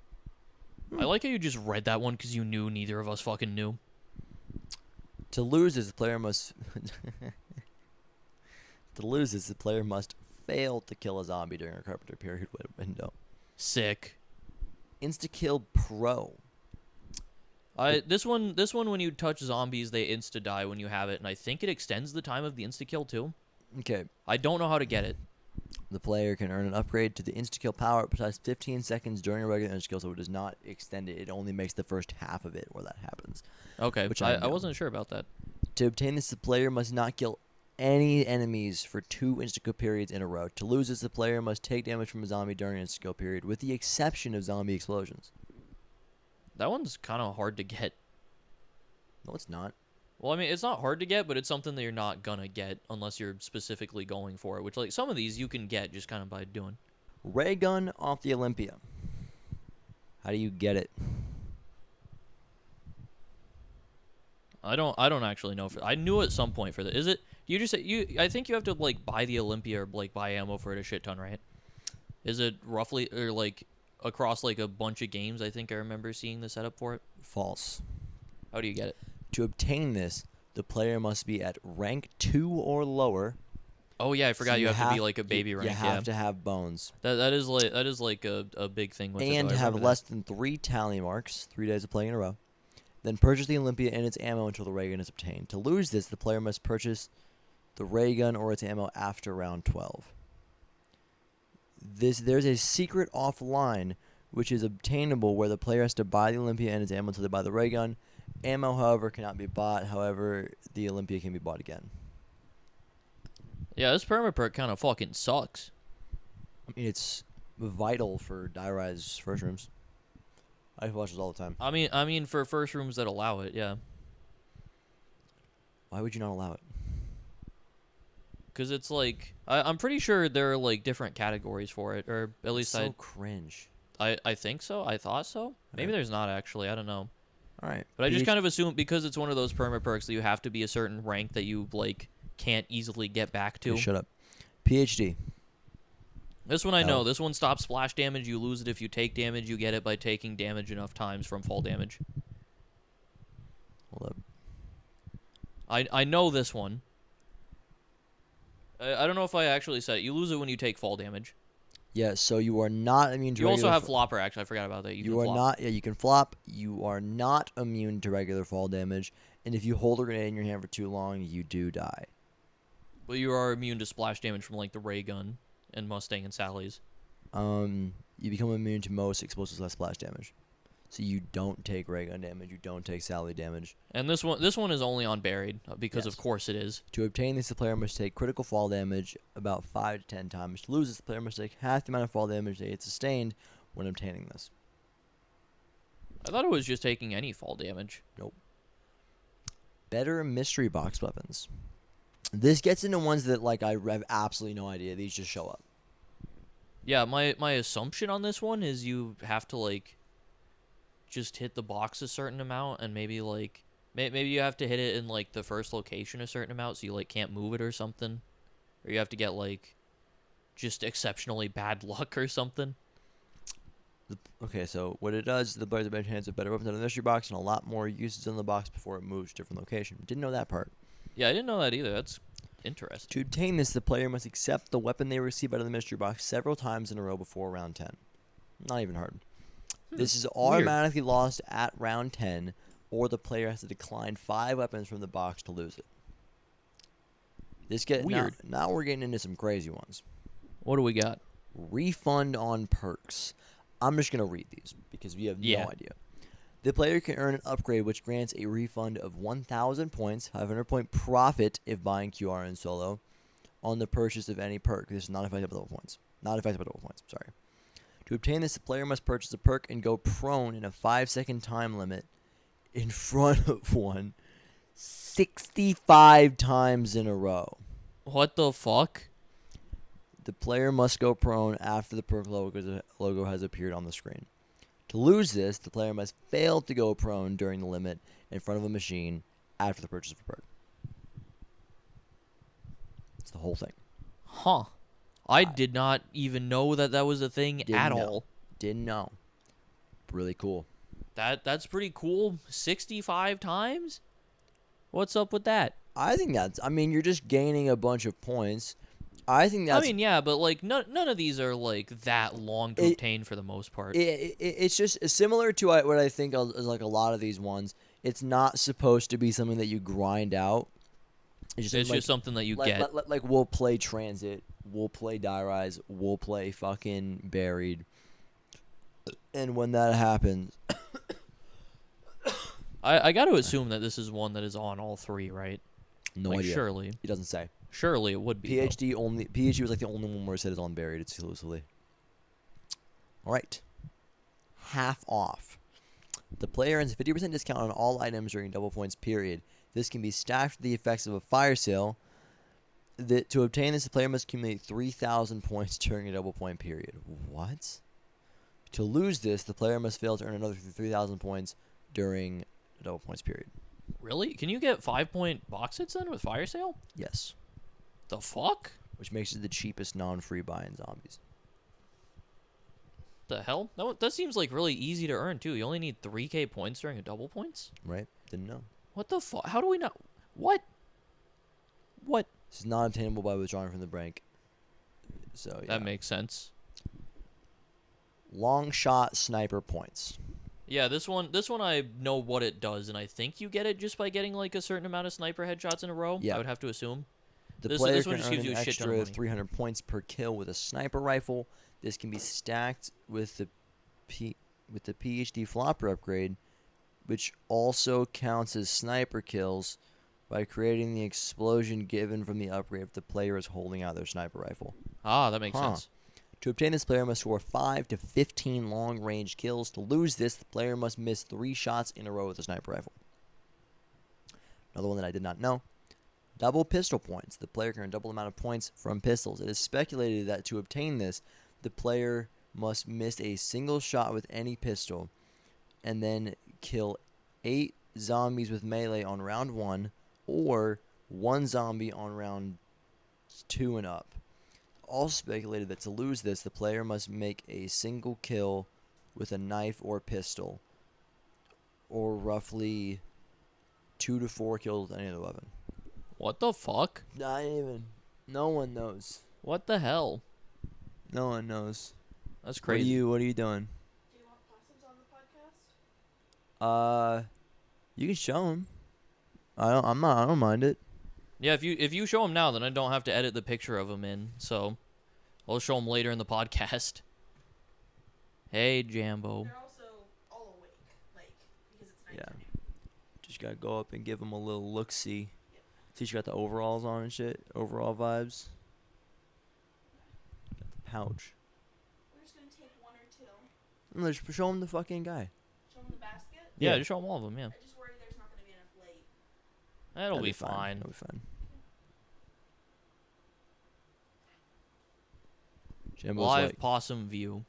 I like how you just read that one because you knew neither of us fucking knew. To lose this, the player must fail to kill a zombie during a Carpenter period window. Sick. Insta-kill Pro. This one when you touch zombies, they insta die when you have it, and I think it extends the time of the insta kill too. Okay. I don't know how to get it. The player can earn an upgrade to the insta-kill power up to 15 seconds during a regular insta-kill, so it does not extend it. It only makes the first half of it where that happens. Okay, Which I know. wasn't sure about that. To obtain this, the player must not kill any enemies for 2 insta-kill periods in a row. To lose this, the player must take damage from a zombie during an insta-kill period, with the exception of zombie explosions. That one's kind of hard to get. No, it's not. Well, I mean, it's not hard to get, but it's something that you're not gonna get unless you're specifically going for it. Which, like, some of these you can get just kind of by doing. Ray gun off the Olympia. How do you get it? I don't actually know. I knew at some point for this. Is it? You just I think you have to like buy the Olympia or like buy ammo for it a shit ton, right? Is it roughly or like across like a bunch of games? I think I remember seeing the setup for it. False. How do you get it? To obtain this, the player must be at rank 2 or lower. Oh yeah, I So forgot you have to be like a baby rank. You have to have bones. That is like a big thing with it. And though. I have remember less than 3 tally marks, 3 days of playing in a row. Then purchase the Olympia and its ammo until the ray gun is obtained. To lose this, the player must purchase the ray gun or its ammo after round 12. There's a secret offline which is obtainable where the player has to buy the Olympia and its ammo until they buy the ray gun. Ammo, however, cannot be bought. However, the Olympia can be bought again. Yeah, this perma-perk kind of fucking sucks. I mean, it's vital for Die Rise first rooms. I watch this all the time. I mean, for first rooms that allow it, yeah. Why would you not allow it? Because it's like I'm pretty sure there are like different categories for it, or at least It's so cringe. I think so. I thought so. Maybe there's not actually. I don't know. All right. But I just kind of assume because it's one of those perma perks that you have to be a certain rank that you like can't easily get back to. Shut up. PhD. This one I know. This one stops splash damage. You lose it if you take damage. You get it by taking damage enough times from fall damage. Hold up. I know this one. I don't know if I actually said it. You lose it when you take fall damage. Yeah, so you are not immune to You regular also have flopper, actually. I forgot about that. You are flop. not. Yeah, you can flop. You are not immune to regular fall damage, and if you hold a grenade in your hand for too long, you do die. But you are immune to splash damage from like the ray gun and Mustang and Sally's. You become immune to most explosives less splash damage, so you don't take ray gun damage. You don't take Sally damage. And this one is only on buried because Yes. of course it is. To obtain this, the player must take critical fall damage about 5 to 10 times. To lose this, the player must take half the amount of fall damage they had sustained when obtaining this. I thought it was just taking any fall damage. Nope. Better mystery box weapons. This gets into ones that like I have absolutely no idea. These just show up. Yeah, my assumption on this one is you have to like just hit the box a certain amount, and maybe like maybe you have to hit it in like the first location a certain amount, so you like can't move it or something, or you have to get like just exceptionally bad luck or something. Okay, so what it does is the player's bench hands a better weapons out of the mystery box and a lot more uses in the box before it moves to a different location. Didn't know that part. Yeah, I didn't know that either. That's interesting. To obtain this, the player must accept the weapon they receive out of the mystery box several times in a row before round 10. Not even hard. This is automatically lost at round 10, or the player has to decline 5 weapons from the box to lose it. Weird. Now we're getting into some crazy ones. What do we got? Refund on perks. I'm just going to read these because we have no idea. The player can earn an upgrade which grants a refund of 1,000 points, 500 point profit if buying QR in solo, on the purchase of any perk. This is not effective at double points. Sorry. To obtain this, the player must purchase a perk and go prone in a 5-second time limit in front of one 65 times in a row. What the fuck? The player must go prone after the perk logo has appeared on the screen. To lose this, the player must fail to go prone during the limit in front of a machine after the purchase of a perk. It's the whole thing. Huh. I did not even know that was a thing at all. Didn't know. Really cool. That's pretty cool. 65 times? What's up with that? I think you're just gaining a bunch of points. I think that's... yeah, but like none of these are like that long to obtain for the most part. It's just similar to what I think is like a lot of these ones. It's not supposed to be something that you grind out. It's just something that you get. Like we'll play Transit, we'll play Die Rise, we'll play fucking Buried. And when that happens... I got to assume that this is one that is on all 3, right? No idea. Surely. It doesn't say. Surely it would be. PhD was like the only one where it said it's on Buried exclusively. All right. Half off. The player earns a 50% discount on all items during double points period. This can be stacked with the effects of a fire sale. To obtain this, the player must accumulate 3,000 points during a double point period. What? To lose this, the player must fail to earn another 3,000 points during a double points period. Really? Can you get 5-point box hits then with fire sale? Yes. The fuck? Which makes it the cheapest non-free buy in zombies. The hell? That seems like really easy to earn too. You only need 3k points during a double points? Right. Didn't know. What the fuck? How do we not? What? What? This is not obtainable by withdrawing from the bank. So yeah. That makes sense. Long shot sniper points. Yeah, this one I know what it does, and I think you get it just by getting like a certain amount of sniper headshots in a row. Yeah. I would have to assume. The This player one can just earn gives you an a shit ton of extra money. 300 points per kill with a sniper rifle. This can be stacked with the PhD flopper upgrade, which also counts as sniper kills by creating the explosion given from the upgrade if the player is holding out their sniper rifle. Ah, that makes Huh. sense. To obtain this, player must score 5 to 15 long-range kills. To lose this, the player must miss 3 shots in a row with a sniper rifle. Another one that I did not know. Double pistol points. The player can earn double amount of points from pistols. It is speculated that to obtain this, the player must miss a single shot with any pistol and then kill 8 zombies with melee on round 1 or 1 zombie on round 2 and up. Also speculated that to lose this, the player must make a single kill with a knife or pistol, or roughly 2 to 4 kills with any other weapon. What the fuck? Not even. No one knows. What the hell? No one knows. That's crazy. What are you doing? Do you want possums on the podcast? You can show them. I don't mind it. Yeah, if you show them now, then I don't have to edit the picture of them in. So I'll show them later in the podcast. Hey, Jambo. They're also all awake, like, because it's nighttime. Yeah. Just gotta go up and give them a little look-see. See, she got the overalls on and shit. Overall vibes. Got the pouch. We're just gonna take 1 or 2. No, just show him the fucking guy. Show them the basket. Yeah, Yeah. just show them all of them. Yeah, I just worry there's not gonna be enough light. that'll That'd be fine. That'll be fine. Jimbo's Live like, possum view.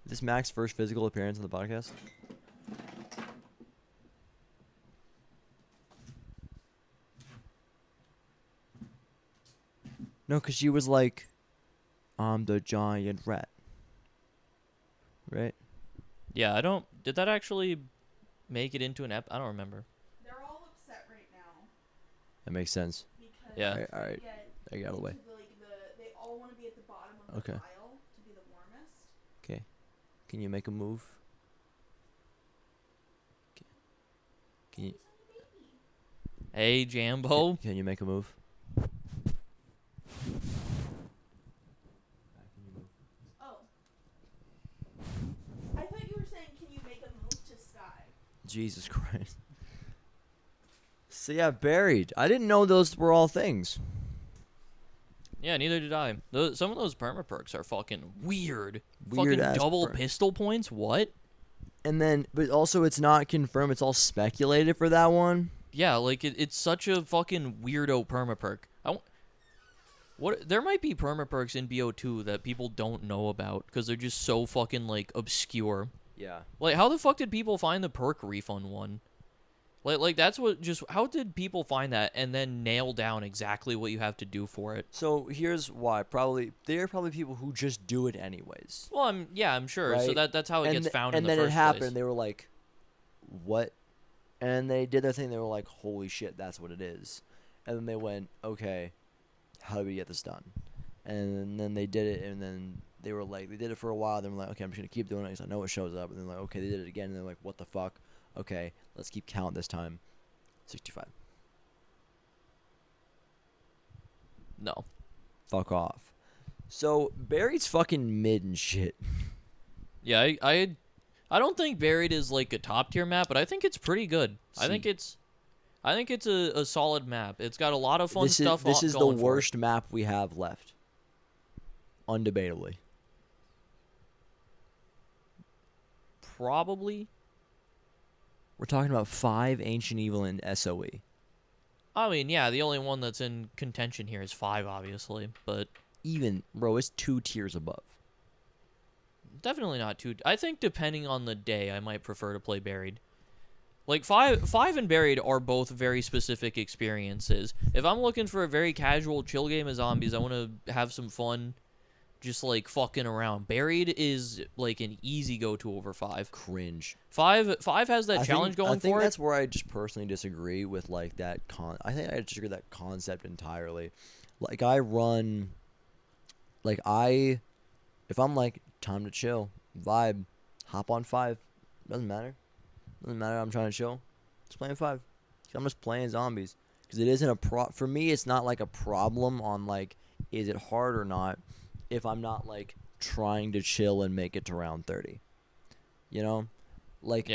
is this Mac's first physical appearance on the podcast? No, because she was like, I'm the giant rat. Right? Yeah, I don't. Did that actually make it into an ep? I don't remember. They're all upset right now That makes sense. because Yeah. Alright. they I got away. into they all want to be at the bottom of the Okay. pile to be the warmest. Okay. Can you make a move? Can you Tiny baby. Hey, Jambo. can you make a move? Oh. I thought you were saying, can you make a move to Sky? Jesus Christ. So yeah, buried. I didn't know those were all things. Yeah, neither did I. Some of those perma perks are fucking weird. Weird fucking ass double perk. pistol points. What? And then, but also it's not confirmed. It's all speculated for that one. Yeah, like it's such a fucking weirdo perma perk. What? There might be perma perks in BO2 that people don't know about because they're just so fucking like obscure. Yeah. Like, how the fuck did people find the perk refund one? Like that's what just how did people find that and then nail down exactly what you have to do for it? So here's why. There are probably people who just do it anyways. Well, I'm sure. So Right. that's how it gets found and in the then first it happened. place. They were like, "What?" And they did their thing. They were like, "Holy shit, that's what it is." And then they went, "Okay, how do we get this done?" And then they did it. And then they were like, they did it for a while. Then we're like, "Okay, I'm just gonna keep doing it because I know it shows up." And then like, "Okay, they did it again." And they're like, "What the fuck?" Okay, let's keep count this time. 65. No. Fuck off. So Barry's fucking mid and shit. Yeah, I don't think Buried is like a top tier map, but I think it's pretty good. I think See. it's a solid map. It's got a lot of fun stuff. This is the going for it. worst map we have left. Undebatably. Probably. We're talking about 5 Ancient Evil and SOE. I mean, yeah, the only one that's in contention here is 5, obviously, but Even, bro, it's 2 tiers above. definitely not too. I think depending on the day, I might prefer to play Buried. Like 5 and Buried are both very specific experiences. If I'm looking for a very casual chill game of zombies, I want to have some fun, just like fucking around. Buried is like an easy go-to over 5. Cringe. 5 has that challenge going I think for that's it. where I just personally disagree with like that I think I disagree with that concept entirely. Like I run, like if I'm like time to chill, vibe, hop on 5. Doesn't matter. Doesn't matter. I'm trying to chill. Just playing 5. I'm just playing zombies because it isn't for me. It's not like a problem on like is it hard or not if I'm not like trying to chill and make it to round 30. You know, like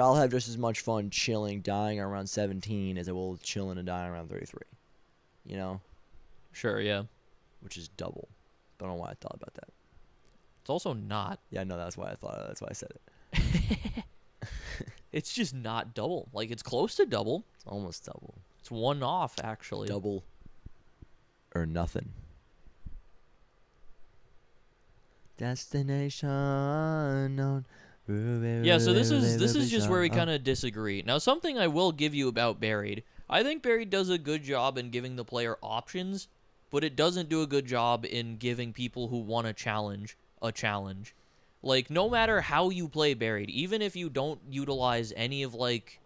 I'll have just as much fun chilling, dying around 17 as I will chilling and dying around 33. You know. Sure. Yeah. Which is double. Don't know why I thought about that. It's also not. Yeah, no, that's why I thought. That's why I said it. It's just not double. Like, it's close to double. It's almost double. It's one off, actually. Double or nothing. Destination unknown. Yeah, so this is just where we kind of disagree. Now, something I will give you about Buried. I think Buried does a good job in giving the player options, but it doesn't do a good job in giving people who want a challenge a challenge. Like, no matter how you play Buried, even if you don't utilize any of, like,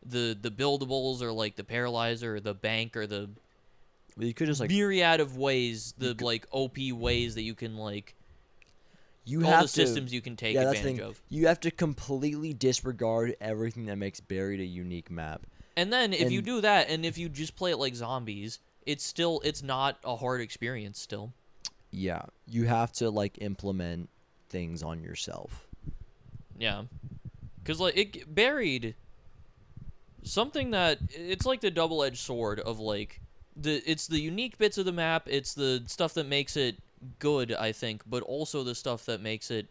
the buildables or, like, the paralyzer or the bank or the you could just, like, myriad of ways, like, OP ways that you can, like, you all have the systems you can take advantage of. You have to completely disregard everything that makes Buried a unique map. And then, if you do that, and if you just play it like zombies, it's not a hard experience still. Yeah, you have to, like, implement things on yourself. Yeah, because like Buried, something that it's like the double-edged sword of like it's the unique bits of the map, it's the stuff that makes it good, I think, but also the stuff that makes it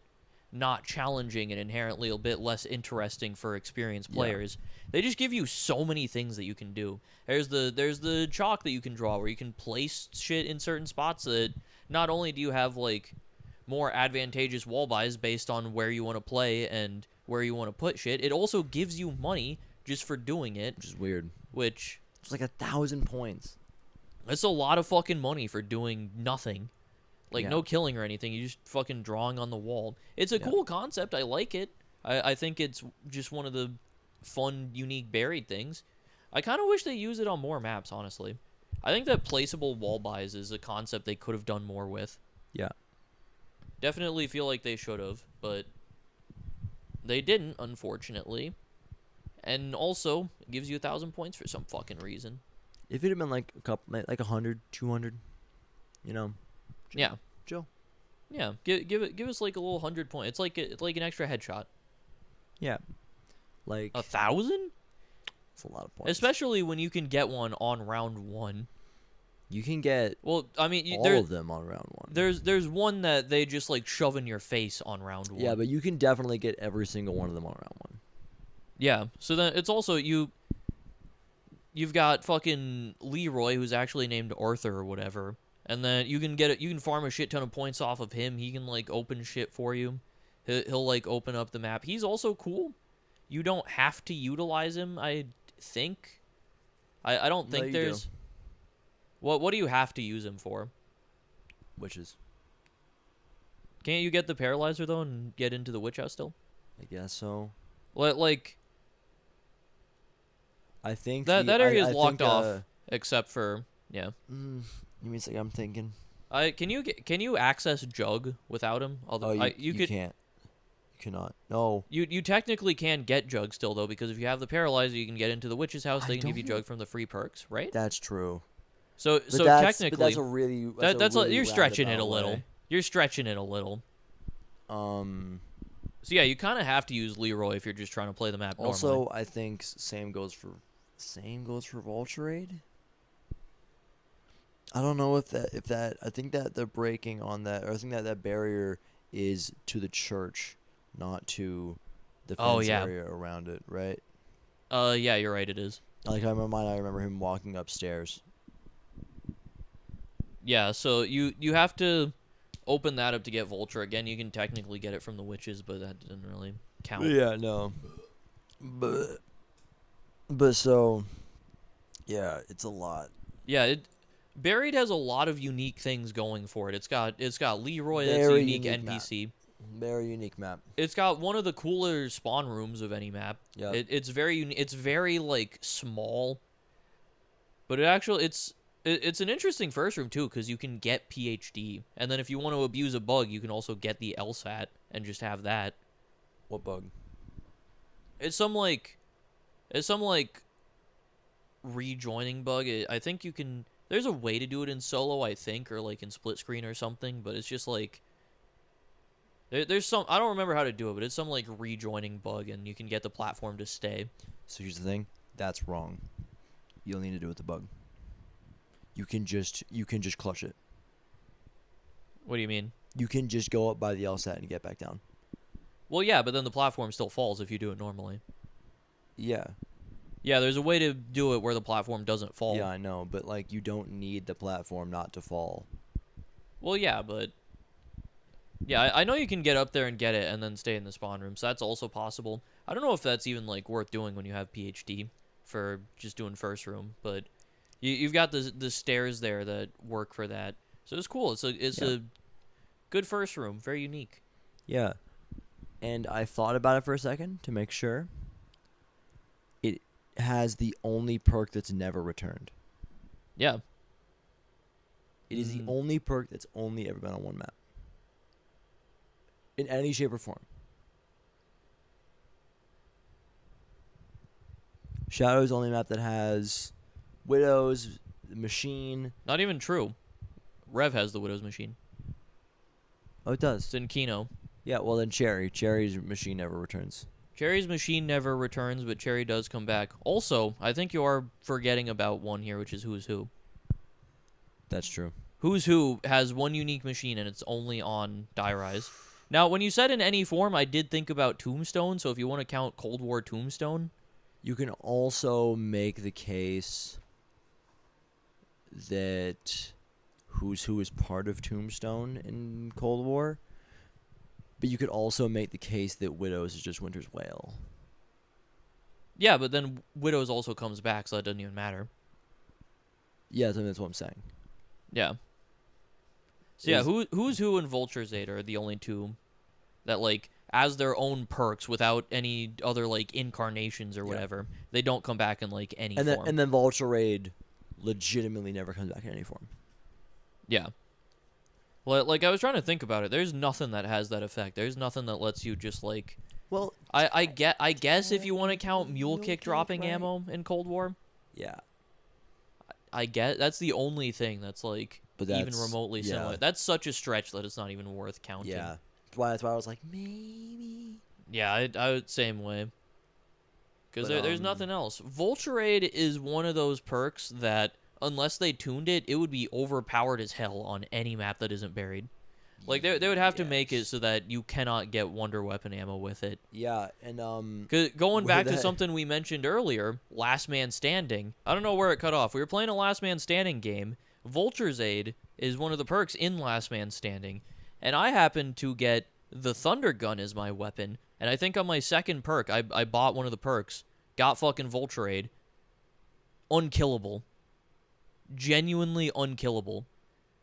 not challenging and inherently a bit less interesting for experienced players. Yeah. They just give you so many things that you can do. There's the chalk that you can draw where you can place shit in certain spots that not only do you have like more advantageous wall buys based on where you want to play and where you want to put shit, it also gives you money just for doing it. Which is weird. Which... It's like 1,000 points. That's a lot of fucking money for doing nothing. Like, no killing or anything. You're just fucking drawing on the wall. It's a cool concept. I like it. I think it's just one of the fun, unique Buried things. I kind of wish they used it on more maps, honestly. I think that placeable wall buys is a concept they could have done more with. Yeah. Definitely feel like they should have, but they didn't, unfortunately. And also, it gives you 1,000 points for some fucking reason. If it had been like a couple, like 100, 200, you know. Yeah. Joe. Yeah. Give us like a little 100 point. It's like an extra headshot. Yeah. Like 1,000? It's a lot of points. Especially when you can get one on round 1. You can get all of them on round 1. There's one that they just like shove in your face on round 1. Yeah, but you can definitely get every single one of them on round 1. Yeah. So then it's also you've got fucking Leroy, who's actually named Arthur or whatever, and then you can farm a shit ton of points off of him. He can like open shit for you. He'll like open up the map. He's also cool. You don't have to utilize him, I think. I don't think there's. What do you have to use him for? Witches. Can't you get the paralyzer though and get into the witch house still? I guess so. Like. I think that area is locked off, except for You mean it's like I'm thinking. Can you access Jug without him? Although you can't. You cannot. No. You technically can get Jug still though, because if you have the paralyzer, you can get into the witch's house. They can give you Jug from the free perks, right? That's true. So technically, but that's a really you're stretching it a little. You're stretching it a little. So yeah, you kind of have to use Leroy if you're just trying to play the map normally. Also, I think same goes for Vulturade. I don't know if that I think that they're breaking on that, or I think that barrier is to the church, not to the fence area around it, right? Yeah, you're right. It is. Like I remember him walking upstairs. Yeah, so you have to open that up to get Vulture. Again, you can technically get it from the witches, but that doesn't really count. Yeah, no. But so, yeah, it's a lot. Yeah, Buried has a lot of unique things going for it. It's got Leroy, that's a Very unique unique map. NPC. Very unique map. It's got one of the cooler spawn rooms of any map. Yep. It's very it's very like small, but it's an interesting first room too because you can get PhD, and then if you want to abuse a bug, you can also get the LSAT and just have that. What bug? It's some like rejoining bug. I think you can. There's a way to do it in solo, I think, or like in split screen or something. But it's just like there's some. I don't remember how to do it, but it's some like rejoining bug, and you can get the platform to stay. So here's the thing. That's wrong. You'll need to do with the bug. You can just clutch it. What do you mean? You can just go up by the LSAT and get back down. Well, yeah, but then the platform still falls if you do it normally. Yeah. Yeah, there's a way to do it where the platform doesn't fall. Yeah, I know, but like you don't need the platform not to fall. Well, yeah, but yeah, I know you can get up there and get it and then stay in the spawn room, so that's also possible. I don't know if that's even like worth doing when you have PhD for just doing first room, but you've got the stairs there that work for that, so it's cool. It's a good first room, very unique. Yeah. And I thought about it for a second to make sure. It has the only perk that's never returned. Yeah. It is the only perk that's only ever been on one map. In any shape or form. Shadow's the only map that has Widows, Machine. Not even true. Rev has the Widow's Machine. Oh, it does. It's in Kino. Yeah, well then Cherry. Cherry's Machine never returns. Cherry's Machine never returns, but Cherry does come back. Also, I think you are forgetting about one here, which is Who's Who. That's true. Who's Who has one unique machine, and it's only on Die Rise. Now, when you said in any form, I did think about Tombstone, so if you want to count Cold War Tombstone. You can also make the case that Who's Who is part of Tombstone in Cold War. But you could also make the case that Widows is just Winter's Wail. Yeah, but then Widows also comes back, so that doesn't even matter. Yeah, that's what I'm saying. Yeah. So yeah, Who's Who and Vulture's Aid are the only two that, like, as their own perks without any other, like, incarnations or whatever, they don't come back in, like, any form. And then Vulture Raid legitimately never comes back in any form. Yeah. Well, like, I was trying to think about it. There's nothing that has that effect. There's nothing that lets you just, like... Well, I guess if you want to count Mule Kick dropping right. ammo in Cold War, yeah. I get that's the only thing that's, like, But even that's- remotely yeah. similar. That's such a stretch that it's not even worth counting. Yeah. That's why I was like, maybe. Yeah, I would same way. Because But, there's nothing else. Vulture Aid is one of those perks that, unless they tuned it, it would be overpowered as hell on any map that isn't buried. Like, they would have to make it so that you cannot get Wonder Weapon ammo with it. Yeah, and 'Cause going back to that- something we mentioned earlier, Last Man Standing. I don't know where it cut off. We were playing a Last Man Standing game. Vulture's Aid is one of the perks in Last Man Standing. And I happened to get the Thunder Gun as my weapon. And I think on my second perk, I bought one of the perks. Got fucking Vulture Aid. Unkillable. Genuinely unkillable.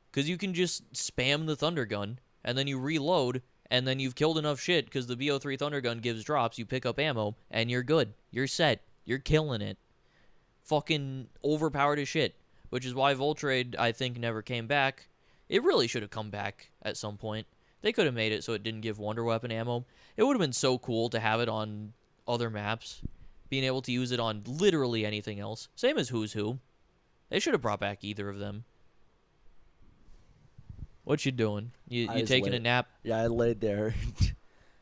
Because you can just spam the Thunder Gun, and then you reload, and then you've killed enough shit because the BO3 Thunder Gun gives drops, you pick up ammo, and you're good. You're set. You're killing it. Fucking overpowered as shit. Which is why Vulture Aid, I think, never came back. It really should have come back at some point. They could have made it so it didn't give Wonder Weapon ammo. It would have been so cool to have it on other maps. Being able to use it on literally anything else. Same as Who's Who. They should have brought back either of them. What you doing? You taking a nap? Yeah, I laid there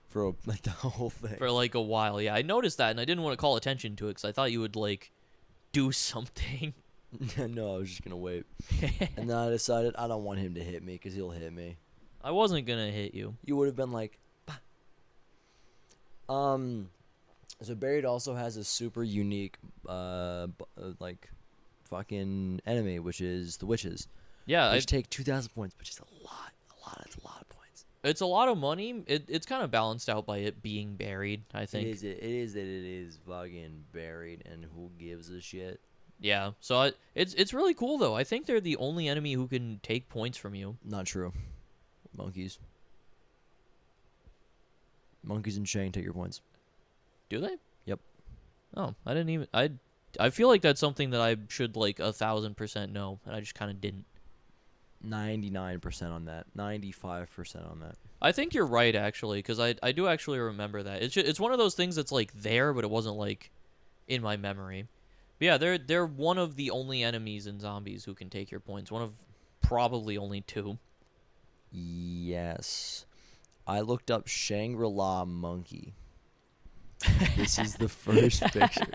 for like the whole thing. For like a while, yeah. I noticed that, and I didn't want to call attention to it because I thought you would, like, do something. No, I was just going to wait. And then I decided I don't want him to hit me because he'll hit me. I wasn't going to hit you. You would have been like, bah. So Buried also has a super unique, like, fucking enemy, which is the witches. Yeah, Which take 2,000 points, which is a lot. That's a lot of points. It's a lot of money. It's kind of balanced out by it being buried, I think. It is that it is fucking buried, and who gives a shit? Yeah, so it's really cool though. I think they're the only enemy who can take points from you. Not true. Monkeys. Monkeys and Shang take your points. Do they? Yep. Oh, I didn't even. I feel like that's something that I should like 1,000% know, and I just kind of didn't. 99% on that. 95% on that. I think you're right actually, because I do actually remember that. It's one of those things that's like there, but it wasn't like in my memory. But yeah, they're one of the only enemies in zombies who can take your points. One of probably only two. Yes. I looked up Shangri-La monkey. This is the first picture.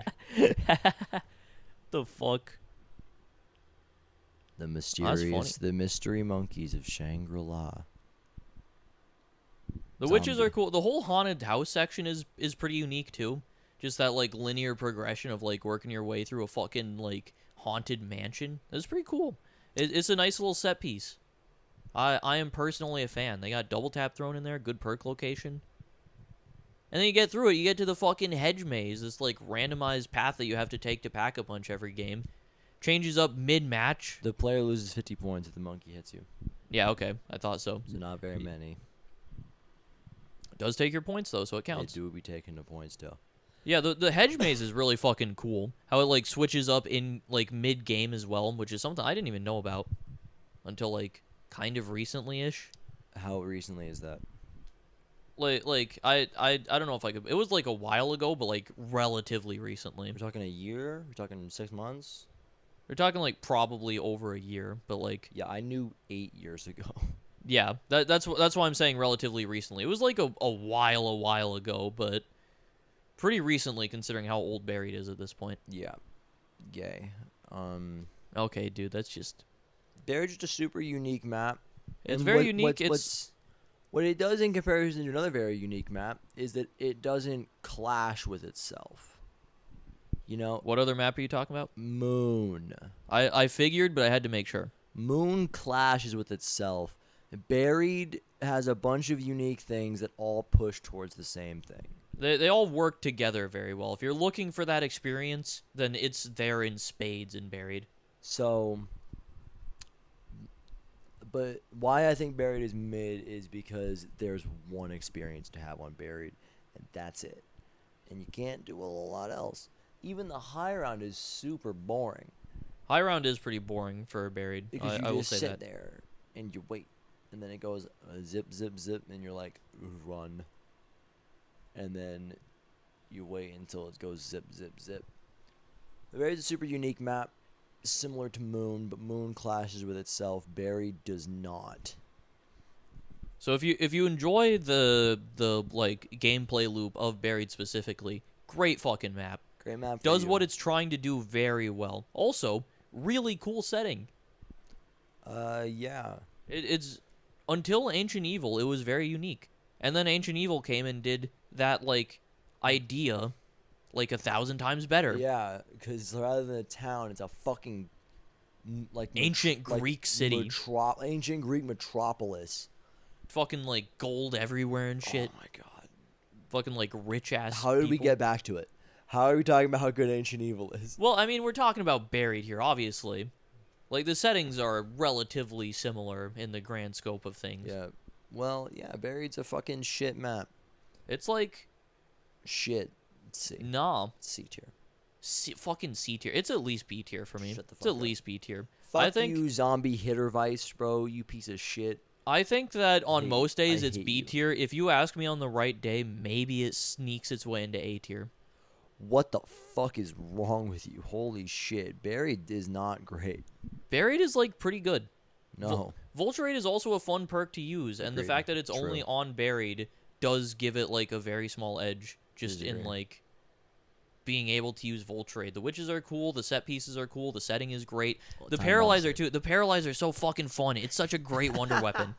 The fuck? The funny. the mystery monkeys of Shangri-La. The witches Zombie. are cool. The whole haunted house section is pretty unique too. Just that like linear progression of like working your way through a fucking like haunted mansion. It's pretty cool. It's a nice little set piece. I am personally a fan. They got double tap thrown in there, good perk location. And then you get through it. You get to the fucking hedge maze, this like randomized path that you have to take to pack a punch every game. Changes up mid-match. The player loses 50 points if the monkey hits you. Yeah, okay. I thought so. So not very many. It does take your points though, so it counts. They do be taking the points still. Yeah, the hedge maze is really fucking cool. How it like switches up in like mid-game as well, which is something I didn't even know about until like kind of recently-ish. How recently is that? Like I don't know if I could. It was like a while ago, but like relatively recently. We're talking a year? We're talking 6 months? We're talking like probably over a year, but like Yeah, I knew 8 years ago. yeah, that's why I'm saying relatively recently. It was like a while ago, but pretty recently considering how old Buried is at this point. Yeah. Gay. Okay, dude, that's just They're just a super unique map. it's And very unique. What it does in comparison to another very unique map is that it doesn't clash with itself. You know, What other map are you talking about? Moon. I figured, but I had to make sure. Moon clashes with itself. Buried has a bunch of unique things that all push towards the same thing. They all work together very well. If you're looking for that experience, then it's there in spades in Buried. So, but why I think Buried is mid is because there's one experience to have on Buried, and that's it. And you can't do a lot else. Even the high round is super boring. High round is pretty boring for Buried. Because I you will just say sit that. there and you wait. And then it goes zip, zip, zip, and you're like, run. And then you wait until it goes zip, zip, zip. Buried is a super unique map, similar to Moon, but Moon clashes with itself. Buried does not. So if you enjoy the like gameplay loop of Buried specifically, great fucking map. Great map for Does you. what it's trying to do very well. Also, really cool setting. Yeah. It's until Ancient Evil, it was very unique. And then Ancient Evil came and did that like idea like 1,000 times better. Yeah, because rather than a town, it's a fucking like Ancient Greek city. Ancient Greek metropolis. Fucking like gold everywhere and shit. Oh my god. Fucking like rich ass. How did we people. get back to it? How are we talking about how good Ancient Evil is? Well, I mean, we're talking about Buried here, obviously. Like the settings are relatively similar in the grand scope of things. Yeah. Well, yeah, Buried's a fucking shit map. It's like Shit. C. nah, C tier. fucking C tier. It's at least B tier for me. Shut the It's at fuck up. least B tier. Fuck I think you, zombie hitter vice, bro. You piece of shit. I think that on hate- most days I it's hate B you. tier. If you ask me on the right day, maybe it sneaks its way into A tier. What the fuck is wrong with you? Holy shit. Buried is not great. Buried is like pretty good. No. Vulture Rate is also a fun perk to use, and the Agreed. fact that it's True. only on Buried does give it like a very small edge just in Disagree. like being able to use Vulture Rate. The witches are cool, the set pieces are cool, the setting is great. Well, The time Paralyzer too. The Paralyzer is so fucking fun. It's such a great wonder weapon.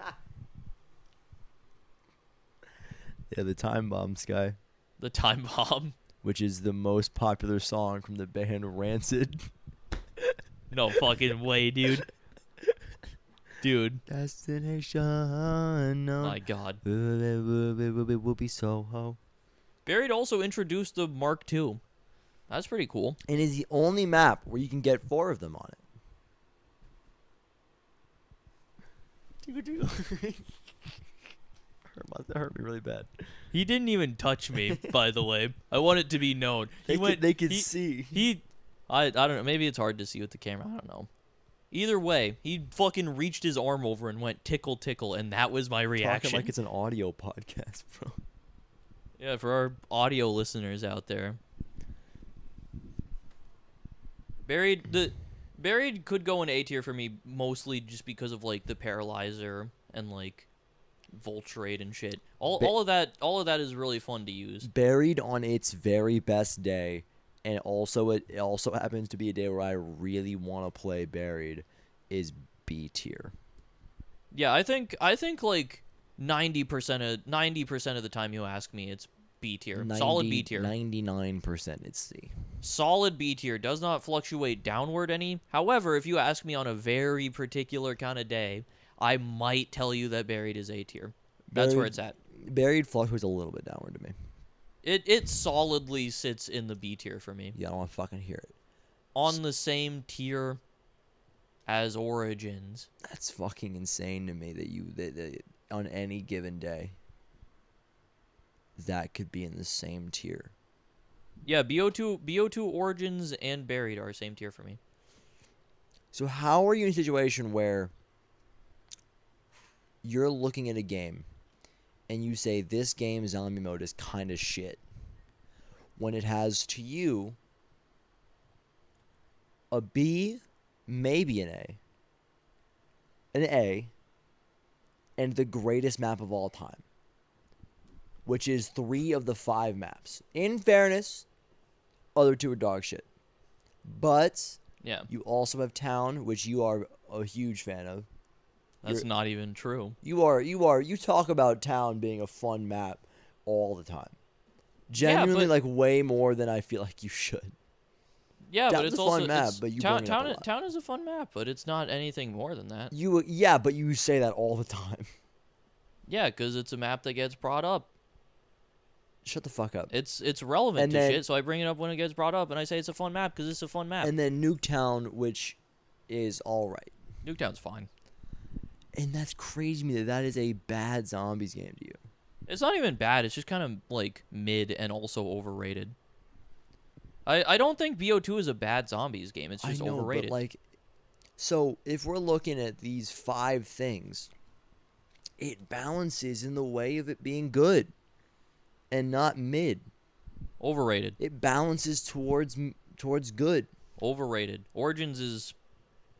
Yeah, the time bombs guy, The Time Bomb. which is the most popular song from the band Rancid. No fucking way, dude. Dude. Destination. No. My god. Will be so ho. Buried also introduced the Mark II. That's pretty cool. And is the only map where you can get 4 of them on it. That hurt me really bad. He didn't even touch me, by the way. I want it to be known. They could see. I don't know. Maybe it's hard to see with the camera. I don't know. Either way, he fucking reached his arm over and went tickle, tickle, and that was my reaction. Talking like it's an audio podcast, bro. Yeah, for our audio listeners out there. Buried could go in A tier for me, mostly just because of like the paralyzer and like Vulturate and shit. All of that is really fun to use. Buried on its very best day, and it also happens to be a day where I really want to play Buried, is B tier. Yeah, I think like 90% of the time you ask me, it's B tier. Solid B tier. 99% it's C. Solid B tier. Does not fluctuate downward any. However, if you ask me on a very particular kind of day, I might tell you that Buried is A tier. That's where it's at. Buried fluctuates a little bit downward to me. It solidly sits in the B tier for me. Yeah, I don't want to fucking hear it. On the same tier as Origins. That's fucking insane to me that on any given day that could be in the same tier. Yeah, BO2 Origins and Buried are same tier for me. So how are you in a situation where you're looking at a game and you say this game zombie mode is kind of shit when it has to you a B, maybe an A, and the greatest map of all time, which is 3 of the 5 maps. In fairness, other 2 are dog shit. But yeah, you also have Town, which you are a huge fan of. That's not even true. You talk about Town being a fun map all the time. Genuinely, yeah, like way more than I feel like you should. Yeah, but it's a also fun map, but you bring it up a lot. Town is a fun map, but it's not anything more than that. But you say that all the time. Yeah, because it's a map that gets brought up. Shut the fuck up. It's relevant to shit, so I bring it up when it gets brought up, and I say it's a fun map because it's a fun map. And then Nuketown, which is all right. Nuketown's fine. And that's crazy to me that is a bad zombies game to you. It's not even bad. It's just kind of like mid and also overrated. I don't think BO2 is a bad zombies game. It's just overrated. But like, so if we're looking at these 5 things, it balances in the way of it being good and not mid. Overrated. It balances towards good. Overrated. Origins is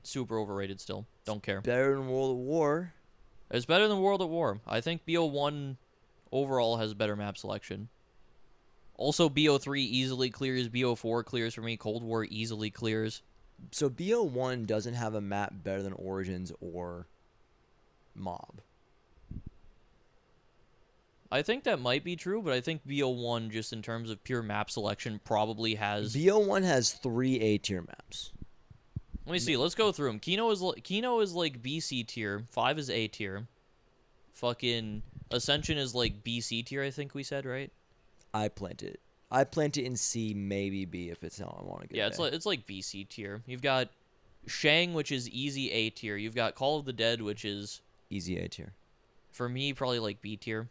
super overrated still. Don't care. Better than World of War. It's better than World at War. I think BO1 overall has better map selection. Also, BO3 easily clears. BO4 clears for me. Cold War easily clears. So BO1 doesn't have a map better than Origins or Mob. I think that might be true, but I think BO1, just in terms of pure map selection, probably has... BO1 has 3 A-tier maps. Let me see. Let's go through them. Kino is like BC tier. 5 is A tier. Fucking Ascension is like BC tier, I think we said, right? I plant it in C, maybe B if it's how I want to get. Yeah, it's like BC tier. You've got Shang, which is easy A tier. You've got Call of the Dead, which is easy A tier. For me, probably like B tier.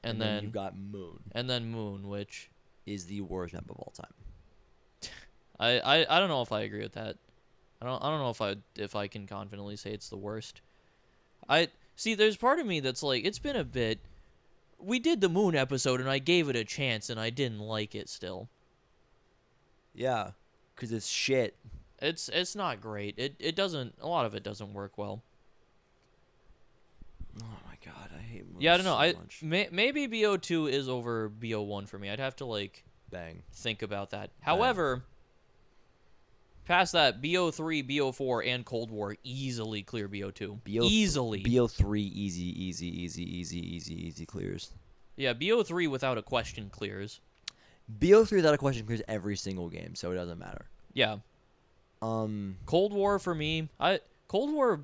And then you've got Moon. And then Moon, which is the worst map of all time. I don't know if I agree with that. I don't know if I can confidently say it's the worst. I see. There's part of me that's like, it's been a bit. We did the Moon episode, and I gave it a chance, and I didn't like it still. Yeah, because it's shit. It's not great. It doesn't. A lot of it doesn't work well. Oh my god, I hate Moon. Yeah, I don't know. Much. Maybe BO2 is over BO1 for me. I'd have to like think about that. However, past that, BO3, BO4, and Cold War easily clear BO2. Easily. BO3 easy clears. Yeah, BO3 without a question clears. BO3 without a question clears every single game, so it doesn't matter. Yeah. Cold War for me, Cold War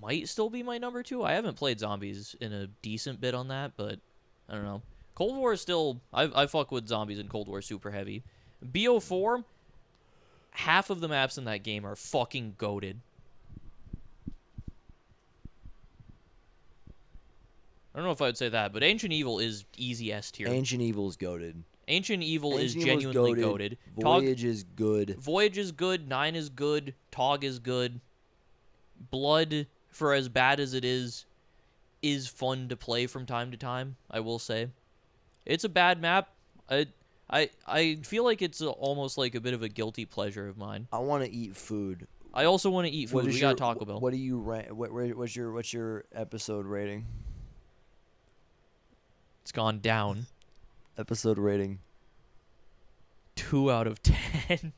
might still be my number 2. I haven't played zombies in a decent bit on that, but I don't know. Cold War is still... I fuck with zombies in Cold War super heavy. BO4, half of the maps in that game are fucking goated. I don't know if I would say that, but Ancient Evil is easy S tier. Ancient Evil's goated. Ancient Evil is Ancient Evil's genuinely goated. goated. Voyage is good. Voyage is good. 9 is good. Tog is good. Blood, for as bad as it is fun to play from time to time, I will say. It's a bad map. I feel like it's almost like a bit of a guilty pleasure of mine. I want to eat food. I also want to eat food. We got Taco Bell. What do you rank? What's your episode rating? It's gone down. Episode rating 2 out of 10.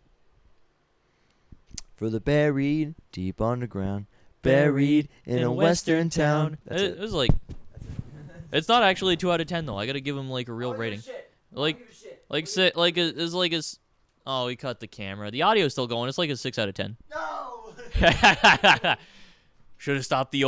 For the buried deep underground, buried in a western town. That's It was like, it's not actually 2 out of 10 though. I gotta give him like a real rating. Oh, he cut the camera. The audio's still going. It's like a 6 out of 10. No. Should have stopped the